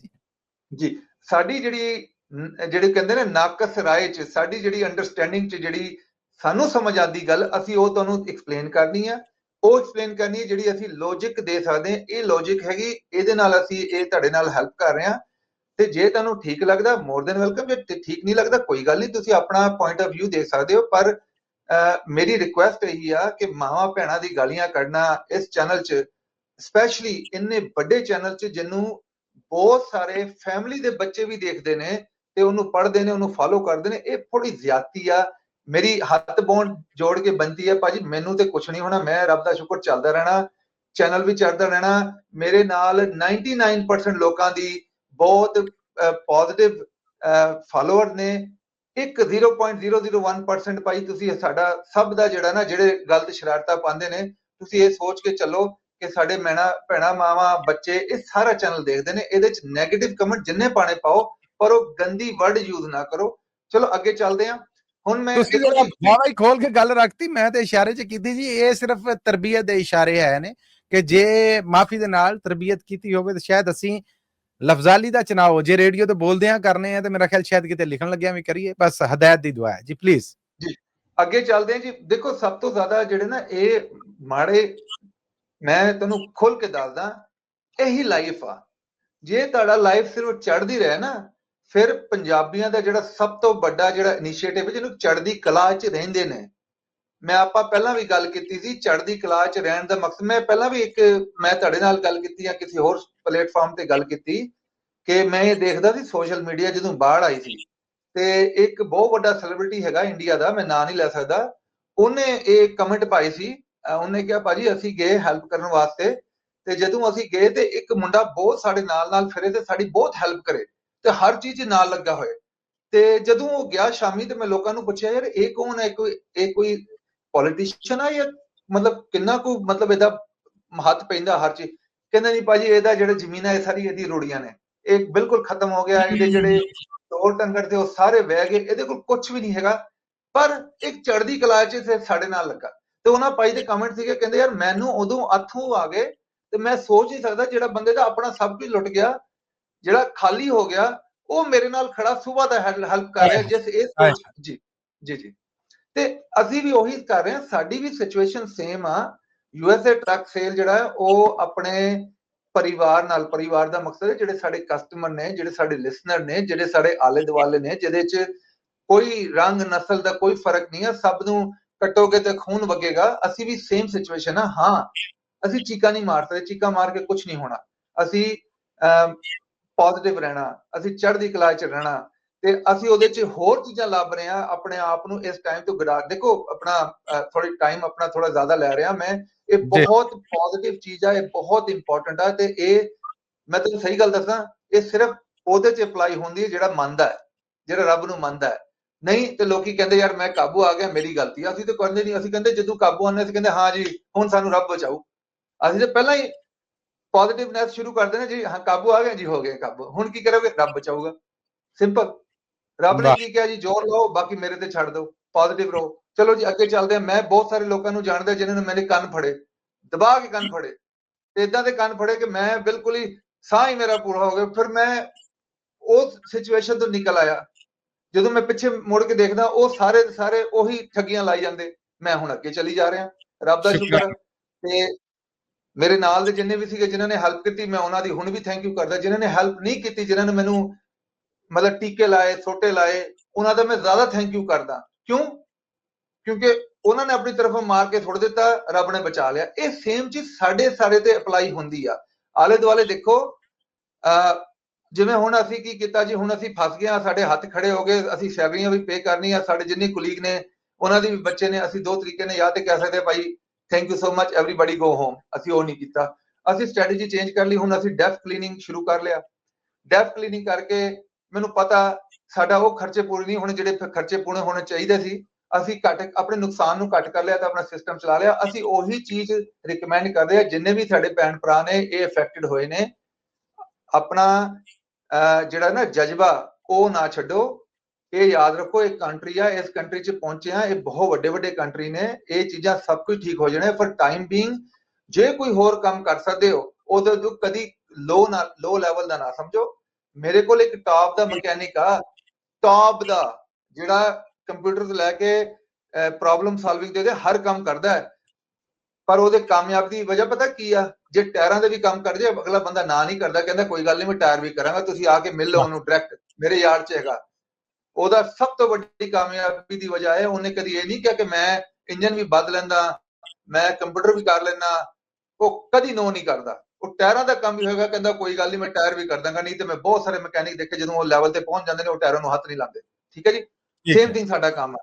ਜੀ। ਸਾਡੀ ਜਿਹੜੀ ਕਹਿੰਦੇ ਨੇ ਨਾਕਸ ਰਾਏ ਚ, ਸਾਡੀ ਜਿਹੜੀ ਅੰਡਰਸਟੈਂਡਿੰਗ ਚ ਜਿਹੜੀ ਸਾਨੂੰ ਸਮਝ ਆਉਂਦੀ ਗੱਲ, ਅਸੀਂ ਉਹ ਤੁਹਾਨੂੰ ਐਕਸਪਲੇਨ ਕਰਨੀ ਹੈ। ਉਹ ਐਕਸਪਲੇਨ ਕਰਨੀ ਹੈ ਜਿਹੜੀ ਅਸੀਂ ਲੌਜਿਕ ਦੇ ਸਕਦੇ ਹਾਂ। ਇਹ ਲੌਜਿਕ ਹੈਗੀ, ਇਹਦੇ ਨਾਲ ਅਸੀਂ ਇਹ ਤੁਹਾਡੇ ਨਾਲ ਹੈਲਪ ਕਰ ਰਹੇ ਹਾਂ। ਤੇ ਜੇ ਤੁਹਾਨੂੰ ਠੀਕ ਲੱਗਦਾ ਮੋਰ ਦੈਨ ਵੈਲਕਮ, ਜੇ ਠੀਕ ਨਹੀਂ ਲੱਗਦਾ ਕੋਈ ਗੱਲ ਨਹੀਂ, ਤੁਸੀਂ ਆਪਣਾ ਪੁਆਇੰਟ ਆਫ ਵਿਊ ਦੇ ਸਕਦੇ ਹੋ। ਪਰ ਮੇਰੀ ਰਿਕੁਐਸਟ ਇਹੀ ਆ ਕਿ ਮਾਵਾਂ ਭੈਣਾਂ ਦੀ ਗਾਲੀਆਂ ਕੱਢਣਾ ਇਸ ਚੈਨਲ 'ਚ, ਸਪੈਸ਼ਲੀ ਇੰਨੇ ਵੱਡੇ ਚੈਨਲ 'ਚ ਜਿਹਨੂੰ ਬਹੁਤ ਸਾਰੇ ਫੈਮਿਲੀ ਦੇ ਬੱਚੇ ਵੀ ਦੇਖਦੇ ਨੇ ਤੇ ਉਹਨੂੰ ਪੜ੍ਹਦੇ ਨੇ, ਉਹਨੂੰ ਫਾਲੋ ਕਰਦੇ ਨੇ, ਇਹ ਥੋੜੀ ਜ਼ਿਆਦਤੀ ਆ। ਮੇਰੀ ਹੱਥ ਬੋਨ ਜੋੜ ਕੇ ਬੇਨਤੀ ਹੈ, ਭਾਜੀ ਮੈਨੂੰ ਤੇ ਕੁਝ ਨਹੀਂ ਹੋਣਾ, ਮੈਂ ਰੱਬ ਦਾ ਸ਼ੁਕਰ ਚੱਲਦਾ ਰਹਿਣਾ, ਚੈਨਲ ਵੀ ਚੱਲਦਾ ਰਹਿਣਾ। ਮੇਰੇ ਨਾਲ 99% ਲੋਕਾਂ ਦੀ ਬਹੁਤ ਪੋਜ਼ਿਟਿਵ ਫਾਲੋਅਰ ਨੇ। ਇੱਕ 0.001% ਭਾਈ ਤੁਸੀਂ ਸਾਡਾ ਸਭ ਦਾ ਜਿਹੜਾ ਨਾ, ਜਿਹੜੇ ਗਲਤ ਸ਼ਰਾਰਤਾਂ ਪਾਉਂਦੇ ਨੇ, ਤੁਸੀਂ ਇਹ ਸੋਚ ਕੇ ਚੱਲੋ ਕਿ ਸਾਡੇ ਭੈਣਾਂ ਮਾਵਾਂ ਬੱਚੇ ਇਹ ਸਾਰਾ ਚੈਨਲ ਦੇਖਦੇ ਨੇ। ਇਹਦੇ ਚ ਨੈਗੇਟਿਵ ਕਮੈਂਟ ਜਿੰਨੇ ਪਾਣੇ ਪਾਓ, ਪਰ ਉਹ ਗੰਦੀ ਵਰਡ ਯੂਜ਼ ਨਾ ਕਰੋ। ਚਲੋ ਅੱਗੇ ਚੱਲਦੇ ਹਾਂ। ਹੁਣ ਮੈਂ ਤੁਸੀਂ ਵਾਵਾ ਹੀ ਖੋਲ ਕੇ ਗੱਲ ਰੱਖਤੀ, ਮੈਂ ਤੇ ਇਸ਼ਾਰੇ ਚ ਕੀਤੀ ਜੀ। ਇਹ ਸਿਰਫ ਤਰਬੀਅਤ ਦੇ ਇਸ਼ਾਰੇ ਹੈ ਨੇ ਕਿ ਜੇ ਮਾਫੀ ਦੇ ਨਾਲ ਤਰਬੀਅਤ ਕੀਤੀ ਹੋਵੇ ਤਾਂ ਸ਼ਾਇਦ ਅਸੀਂ ਲਫ਼ਜ਼ਾਲੀ ਦਾ ਚੁਣਾਵ ਜੇ ਰੇਡੀਓ ਤੇ ਬੋਲਦੇ ਆ ਕਰਨੇ ਆ, ਤੇ ਮੇਰਾ ਖਿਆਲ ਸ਼ਾਇਦ ਕਿਤੇ ਲਿਖਣ ਲੱਗਿਆ ਵੀ ਕਰੀਏ। ਬਸ ਹਦਾਇਤ ਦੀ ਦੁਆ ਹੈ ਜੀ, ਪਲੀਜ਼ ਜੀ। ਅੱਗੇ ਚੱਲਦੇ ਹਾਂ ਜੀ। ਦੇਖੋ ਸਭ ਤੋਂ ਜ਼ਿਆਦਾ ਜਿਹੜੇ ਨਾ ਇਹ ਮਾੜੇ, ਮੈਂ ਤੁਹਾਨੂੰ ਖੁੱਲ ਕੇ ਦੱਸਦਾ, ਇਹੀ ਲਾਈਫ ਆ। ਜੇ ਤੁਹਾਡਾ ਲਾਈਫ ਸਿਰਫ ਚੜ੍ਹਦੀ ਰਹੇ ਨਾ, ਫਿਰ ਪੰਜਾਬੀਆਂ ਦਾ ਜਿਹੜਾ ਸਭ ਤੋਂ ਵੱਡਾ ਜਿਹੜਾ ਇਨੀਸ਼ੀਏਟਿਵ, ਜਿਹਨੂੰ ਚੜ੍ਹਦੀ ਕਲਾ 'ਚ ਰਹਿੰਦੇ ਨੇ। ਆਪਾਂ ਪਹਿਲਾਂ ਵੀ ਗੱਲ ਕੀਤੀ ਸੀ, ਚੜ੍ਹਦੀ ਕਲਾ 'ਚ ਰਹਿਣ ਦਾ ਮਕਸਦ, ਮੈਂ ਪਹਿਲਾਂ ਵੀ ਮੈਂ ਤੁਹਾਡੇ ਨਾਲ ਗੱਲ ਕੀਤੀ ਜਾਂ ਕਿਸੇ ਹੋਰ ਪਲੇਟਫਾਰਮ ਤੇ ਗੱਲ ਕੀਤੀ ਕਿ ਮੈਂ ਇਹ ਦੇਖਦਾ ਸੀ ਸੋਸ਼ਲ ਮੀਡੀਆ ਜਦੋਂ ਬਾੜ ਆਈ ਸੀ, ਤੇ ਇੱਕ ਬਹੁਤ ਵੱਡਾ ਸੈਲੀਬ੍ਰਿਟੀ ਹੈਗਾ ਇੰਡੀਆ ਦਾ, ਮੈਂ ਨਾਂ ਨਹੀਂ ਲੈ ਸਕਦਾ, ਉਹਨੇ ਇਹ ਕਮੈਂਟ ਪਾਈ ਸੀ। ਉਹਨੇ ਕਿਹਾ ਭਾਜੀ ਅਸੀਂ ਗਏ ਹੈਲਪ ਕਰਨ ਵਾਸਤੇ, ਤੇ ਜਦੋਂ ਅਸੀਂ ਗਏ ਤੇ ਇੱਕ ਮੁੰਡਾ ਬਹੁਤ ਸਾਡੇ ਨਾਲ ਫਿਰੇ ਤੇ ਸਾਡੀ ਬਹੁਤ ਹੈਲਪ ਕਰੇ ਤੇ ਹਰ ਚੀਜ਼ ਨਾਲ ਲੱਗਾ ਹੋਏ। ਤੇ ਜਦੋਂ ਉਹ ਗਿਆ ਸ਼ਾਮੀ, ਤੇ ਮੈਂ ਲੋਕਾਂ ਨੂੰ ਪੁੱਛਿਆ ਯਾਰ ਇਹ ਕੌਣ ਹੈ, ਕੋਈ ਪੋਲੀਟੀਸ਼ੀਅਨ ਆ, ਜਾਂ ਮਤਲਬ ਕਿੰਨਾ ਕੁ ਮਤਲਬ ਇਹਦਾ ਹੱਥ ਪੈਂਦਾ ਹਰ ਚੀਜ਼। ਕਹਿੰਦੇ ਨਹੀਂ ਭਾਜੀ, ਇਹਦਾ ਜਿਹੜੇ ਜ਼ਮੀਨ ਹੈ ਇਹ ਸਾਰੀ ਇਹਦੀ ਰੋੜੀਆਂ ਨੇ, ਇਹ ਬਿਲਕੁਲ ਖਤਮ ਹੋ ਗਿਆ, ਇਹਦੇ ਜਿਹੜੇ ਤੋੜ ਟੰਗੜ ਤੇ ਉਹ ਸਾਰੇ ਵਹਿ ਗਏ, ਇਹਦੇ ਕੋਲ ਕੁਝ ਵੀ ਨਹੀਂ ਹੈਗਾ, ਪਰ ਇੱਕ ਚੜ੍ਹਦੀ ਕਲਾ 'ਚ ਸਾਡੇ ਨਾਲ ਲੱਗਾ। ਤੇ ਉਹਨਾਂ ਭਾਈ ਦੇ ਕਮੈਂਟ ਸੀਗੇ, ਕਹਿੰਦੇ ਯਾਰ ਮੈਨੂੰ ਉਦੋਂ ਅੱਥੂ ਆ ਗਏ, ਤੇ ਮੈਂ ਸੋਚ ਨਹੀਂ ਸਕਦਾ ਜਿਹੜਾ ਬੰਦੇ ਦਾ ਆਪਣਾ ਸਭ ਕੁਝ ਲੁੱਟ ਗਿਆ, ਜਿਹੜਾ ਖਾਲੀ ਹੋ ਗਿਆ, ਉਹ ਮੇਰੇ ਨਾਲ ਖੜਾ ਸੁਬਾਹ ਦਾ ਹੈਲਪ ਕਰ ਰਿਹਾ। ਜਿਸ ਇਹ ਸੋਚ ਜੀ ਜੀ ਜੀ ਤੇ ਅਸੀਂ ਵੀ ਉਹੀ ਕਰ ਰਹੇ ਹਾਂ। ਸਾਡੀ ਵੀ ਸਿਚੁਏਸ਼ਨ ਸੇਮ ਆ। ਯੂਐਸਏ ਟਰੱਕ ਸੇਲ ਜਿਹੜਾ ਉਹ ਆਪਣੇ ਪਰਿਵਾਰ ਨਾਲ, ਪਰਿਵਾਰ ਦਾ ਮਕਸਦ ਹੈ ਜਿਹੜੇ ਸਾਡੇ ਕਸਟਮਰ ਨੇ, ਜਿਹੜੇ ਸਾਡੇ ਲਿਸਨਰ ਨੇ, ਜਿਹੜੇ ਸਾਡੇ ਆਲੇ ਦੁਆਲੇ ਨੇ, ਜਿਹਦੇ ਚ ਕੋਈ ਰੰਗ ਨਸਲ ਦਾ ਕੋਈ ਫਰਕ ਨਹੀਂ ਹੈ, ਸਭ ਨੂੰ ਕੱਟੋਗੇ ਤੇ ਖੂਨ ਵਗੇਗਾ। ਅਸੀਂ ਵੀ ਸੇਮ ਸਿਚੁਏਸ਼ਨ ਆ। ਹਾਂ, ਅਸੀਂ ਚੀਕਾਂ ਨਹੀਂ ਮਾਰ ਸਕਦੇ, ਚੀਕਾਂ ਮਾਰ ਕੇ ਕੁਝ ਨਹੀਂ ਹੋਣਾ। ਅਸੀਂ ਪੋਜ਼ਿਟਿਵ ਰਹਿਣਾ, ਅਸੀਂ ਚੜ੍ਹਦੀ ਕਲਾ 'ਚ ਰਹਿਣਾ, ਤੇ ਅਸੀਂ ਉਹਦੇ 'ਚ ਹੋਰ ਚੀਜ਼ਾਂ ਲੱਭ ਰਹੇ ਹਾਂ ਆਪਣੇ ਆਪ ਨੂੰ ਇਸ ਟਾਈਮ ਤੋਂ ਗਰਾ। ਦੇਖੋ ਆਪਣਾ ਥੋੜੀ ਟਾਈਮ ਆਪਣਾ ਥੋੜਾ ਜ਼ਿਆਦਾ ਲੈ ਰਿਹਾ ਮੈਂ, ਇਹ ਬਹੁਤ ਪੋਜ਼ਿਟਿਵ ਚੀਜ਼ ਆ, ਇਹ ਬਹੁਤ ਇੰਪੋਰਟੈਂਟ ਆ। ਤੇ ਇਹ ਮੈਂ ਤੁਹਾਨੂੰ ਸਹੀ ਗੱਲ ਦੱਸਾਂ, ਇਹ ਸਿਰਫ ਉਹਦੇ 'ਚ ਅਪਲਾਈ ਹੁੰਦੀ ਹੈ ਜਿਹੜਾ ਮੰਨਦਾ ਹੈ, ਜਿਹੜਾ ਰੱਬ ਨੂੰ ਮੰਨਦਾ ਹੈ। ਨਹੀਂ ਤੇ ਲੋਕੀ ਕਹਿੰਦੇ ਯਾਰ ਮੈਂ ਕਾਬੂ ਆ ਗਿਆ, ਮੇਰੀ ਗਲਤੀ ਆ। ਅਸੀਂ ਤਾਂ ਕਹਿੰਦੇ ਨਹੀਂ, ਅਸੀਂ ਕਹਿੰਦੇ ਜਦੋਂ ਕਾਬੂ ਆਉਂਦੇ ਅਸੀਂ ਕਹਿੰਦੇ ਹਾਂ ਜੀ ਹੁਣ ਸਾਨੂੰ ਰੱਬ ਬਚਾਓ। ਅਸੀਂ ਤਾਂ ਪਹਿਲਾਂ ਹੀ ਪੋਜ਼ਿਟਿਵਨੈਸ ਸ਼ੁਰੂ ਕਰਦੇ ਨੇ ਜੀ, ਹਾਂ ਕਾਬੂ ਆ ਗਿਆ ਜੀ, ਹੋ ਗਿਆ ਕਾਬੂ, ਹੁਣ ਕੀ ਕਰੋਗੇ, ਰੱਬ ਬਚਾਊਗਾ, ਸਿੰਪਲ। ਰੱਬ ਨੇ ਵਾਹ ਕੀ ਕਿਹਾ ਜੀ, ਜ਼ੋਰ ਲਾਓ, ਬਾਕੀ ਮੇਰੇ ਤੇ ਛੱਡ ਦਿਓ, ਪੋਜ਼ਿਟਿਵ ਰਹੋ। ਚਲੋ ਜੀ ਅੱਗੇ ਚੱਲਦੇ ਆ। ਮੈਂ ਬਹੁਤ ਸਾਰੇ ਲੋਕਾਂ ਨੂੰ ਜਾਣਦਾ ਜਿਨ੍ਹਾਂ ਨੇ ਮੇਰੇ ਕੰਨ ਫੜੇ, ਦਬਾ ਕੇ ਕੰਨ ਫੜੇ, ਤੇ ਇਦਾਂ ਦੇ ਕੰਨ ਫੜੇ ਕਿ ਮੈਂ ਬਿਲਕੁਲ ਹੀ ਸਾਹ ਹੀ ਮੇਰਾ ਪੂਰਾ ਹੋ ਗਿਆ। ਫਿਰ ਮੈਂ ਉਸ ਸਿਚੁਏਸ਼ਨ ਤੋਂ ਨਿਕਲ ਆਇਆ। ਜਦੋਂ ਮੈਂ ਪਿੱਛੇ ਮੁੜ ਕੇ ਦੇਖਦਾ, ਉਹ ਸਾਰੇ ਦੇ ਸਾਰੇ ਉਹੀ ਠੱਗੀਆਂ ਲਾਈ ਜਾਂਦੇ। ਮੈਂ ਹੁਣ ਅੱਗੇ ਚਲੀ ਜਾ ਰਿਹਾ, ਰੱਬ ਦਾ ਸ਼ੁਕਰ। ਤੇ ਮੇਰੇ ਨਾਲ ਦੇ ਜਿੰਨੇ ਵੀ ਸੀਗੇ ਜਿਨ੍ਹਾਂ ਨੇ ਹੈਲਪ ਕੀਤੀ, ਮੈਂ ਉਹਨਾਂ ਦੀ ਹੁਣ ਵੀ ਥੈਂਕ ਯੂ ਕਰਦਾ। ਜਿਨ੍ਹਾਂ ਨੇ ਹੈਲਪ ਨਹੀਂ ਕੀਤੀ, ਜਿਨ੍ਹਾਂ ਨੇ ਮੈਨੂੰ ਮਤਲਬ ਟੀਕੇ ਲਾਏ, ਸੋਟੇ ਲਾਏ, ਉਹਨਾਂ ਦਾ ਮੈਂ ਜ਼ਿਆਦਾ ਥੈਂਕ ਯੂ ਕਰਦਾ। ਕਿਉਂ? ਕਿਉਂਕਿ ਉਹਨਾਂ ਨੇ ਆਪਣੀ ਤਰਫੋਂ ਮਾਰ ਕੇ ਸੁੱਟ ਦਿੱਤਾ, ਰੱਬ ਨੇ ਬਚਾ ਲਿਆ। ਇਹ ਸੇਮ ਚੀਜ਼ ਸਾਡੇ ਤੇ ਅਪਲਾਈ ਹੁੰਦੀ ਆ। ਆਲੇ ਦੁਆਲੇ ਦੇਖੋ, ਜਿਵੇਂ ਹੁਣ ਅਸੀਂ ਕੀ ਕੀਤਾ ਜੀ, ਹੁਣ ਅਸੀਂ ਫਸ ਗਏ, ਸਾਡੇ ਹੱਥ ਖੜੇ ਹੋ ਗਏ, ਅਸੀਂ ਸੈਲਰੀਆਂ ਵੀ ਪੇ ਕਰਨੀਆਂ, ਸਾਡੇ ਜਿੰਨੇ ਕੁਲੀਗ ਨੇ ਉਹਨਾਂ ਦੇ ਵੀ ਬੱਚੇ ਨੇ। ਅਸੀਂ ਦੋ ਤਰੀਕੇ ਨੇ, ਜਾਂ ਤੇ ਕਹਿ ਸਕਦੇ ਭਾਈ thank you so much everybody go home, ਅਸੀਂ ਉਹ ਨਹੀਂ ਕੀਤਾ। ਅਸੀਂ ਸਟ੍ਰੈਟਜੀ ਚੇਂਜ ਕਰ ਲਈ। ਹੁਣ ਅਸੀਂ ਡੈਫ ਕਲੀਨਿੰਗ ਸ਼ੁਰੂ ਕਰ ਲਿਆ। ਡੈਫ ਕਲੀਨਿੰਗ ਕਰਕੇ ਮੈਨੂੰ ਪਤਾ ਸਾਡਾ ਉਹ ਖਰਚੇ ਪੂਰੇ ਨਹੀਂ ਹੋਣੇ ਜਿਹੜੇ ਖਰਚੇ ਪੂਰੇ ਹੋਣੇ ਚਾਹੀਦੇ ਸੀ। ਅਸੀਂ ਘੱਟ ਆਪਣੇ ਨੁਕਸਾਨ ਨੂੰ ਘੱਟ ਕਰ ਲਿਆ ਤਾਂ ਆਪਣਾ ਸਿਸਟਮ ਚਲਾ ਲਿਆ। ਅਸੀਂ ਉਹੀ ਚੀਜ਼ ਰਿਕਮੈਂਡ ਕਰਦੇ ਆ ਜਿੰਨੇ ਵੀ ਸਾਡੇ ਭੈਣ ਭਰਾ ਨੇ ਇਹ ਅਫੈਕਟਡ ਹੋਏ ਨੇ। ਆਪਣਾ ਜਿਹੜਾ ਨਾ ਜਜ਼ਬਾ ਉਹ ਨਾ ਛੱਡੋ। ਇਹ ਯਾਦ ਰੱਖੋ, ਇਹ ਕੰਟਰੀ ਆ, ਇਸ ਕੰਟਰੀ 'ਚ ਪਹੁੰਚੇ ਆ, ਇਹ ਬਹੁਤ ਵੱਡੇ ਕੰਟਰੀ ਨੇ, ਇਹ ਚੀਜ਼ਾਂ ਸਭ ਕੁਝ ਠੀਕ ਹੋ ਜਾਣੇ। ਫॉर ਟਾਈਮ ਬੀਇੰਗ ਜੇ ਕੋਈ ਹੋਰ ਕੰਮ ਕਰ ਸਕਦੇ ਹੋ ਉਹਦੇ ਤੋਂ ਕਦੀ ਲੋ ਲੈਵਲ ਦਾ ਨਾ ਸਮਝੋ। ਮੇਰੇ ਕੋਲ ਇੱਕ ਟਾਪ ਦਾ ਮਕੈਨਿਕ ਆ, ਟਾਪ ਦਾ, ਜਿਹੜਾ ਕੰਪਿਊਟਰ ਤੋਂ ਲੈ ਕੇ ਪ੍ਰੋਬਲਮ ਸੋਲਵਿੰਗ ਦੇ ਹਰ ਕੰਮ ਕਰਦਾ ਹੈ। ਪਰ ਉਹਦੇ ਕਾਮਯਾਬੀ ਦੀ ਵਜ੍ਹਾ ਪਤਾ ਕੀ ਆ? ਜੇ ਟਾਇਰਾਂ ਦੇ ਵੀ ਕੰਮ ਕਰ ਜੇ, ਅਗਲਾ ਬੰਦਾ ਨਾ ਨਹੀਂ ਕਰਦਾ, ਕਹਿੰਦਾ ਕੋਈ ਗੱਲ ਨਹੀਂ ਮੈਂ ਟਾਇਰ ਵੀ ਕਰਾਂਗਾ, ਤੁਸੀਂ ਆ ਕੇ ਮਿਲ ਲਓ ਉਹਨੂੰ ਡਾਇਰੈਕਟ, ਮੇਰੇ ਯਾਰ 'ਚ ਹੈਗਾ। ਉਹਦਾ ਸਭ ਤੋਂ ਵੱਡੀ ਕਾਮਯਾਬੀ ਦੀ ਵਜ੍ਹਾ ਹੈ ਉਹਨੇ ਕਦੀ ਇਹ ਨਹੀਂ ਕਿਹਾ ਕਿ ਮੈਂ ਇੰਜਨ ਵੀ ਬਦਲ ਲੈਂਦਾ, ਮੈਂ ਕੰਪਿਊਟਰ ਵੀ ਕਰ ਲੈਂਦਾ। ਉਹ ਕਦੀ ਨੋ ਨਹੀਂ ਕਰਦਾ। ਉਹ ਟਾਇਰਾਂ ਦਾ ਕੰਮ ਵੀ ਹੋਏਗਾ, ਕਹਿੰਦਾ ਕੋਈ ਗੱਲ ਨਹੀਂ ਮੈਂ ਟਾਇਰ ਵੀ ਕਰ ਦਾਂਗਾ। ਨਹੀਂ ਤੇ ਮੈਂ ਬਹੁਤ ਸਾਰੇ ਮਕੈਨਿਕ ਦੇਖੇ ਜਦੋਂ ਉਹ ਲੈਵਲ ਤੇ ਪਹੁੰਚ ਜਾਂਦੇ ਨੇ ਉਹ ਟਾਇਰਾਂ ਨੂੰ ਹੱਥ ਨਹੀਂ ਲਾਉਂਦੇ। ਠੀਕ ਹੈ ਜੀ, ਸੇਮ ਥਿੰਗ ਸਾਡਾ ਕੰਮ ਹੈ।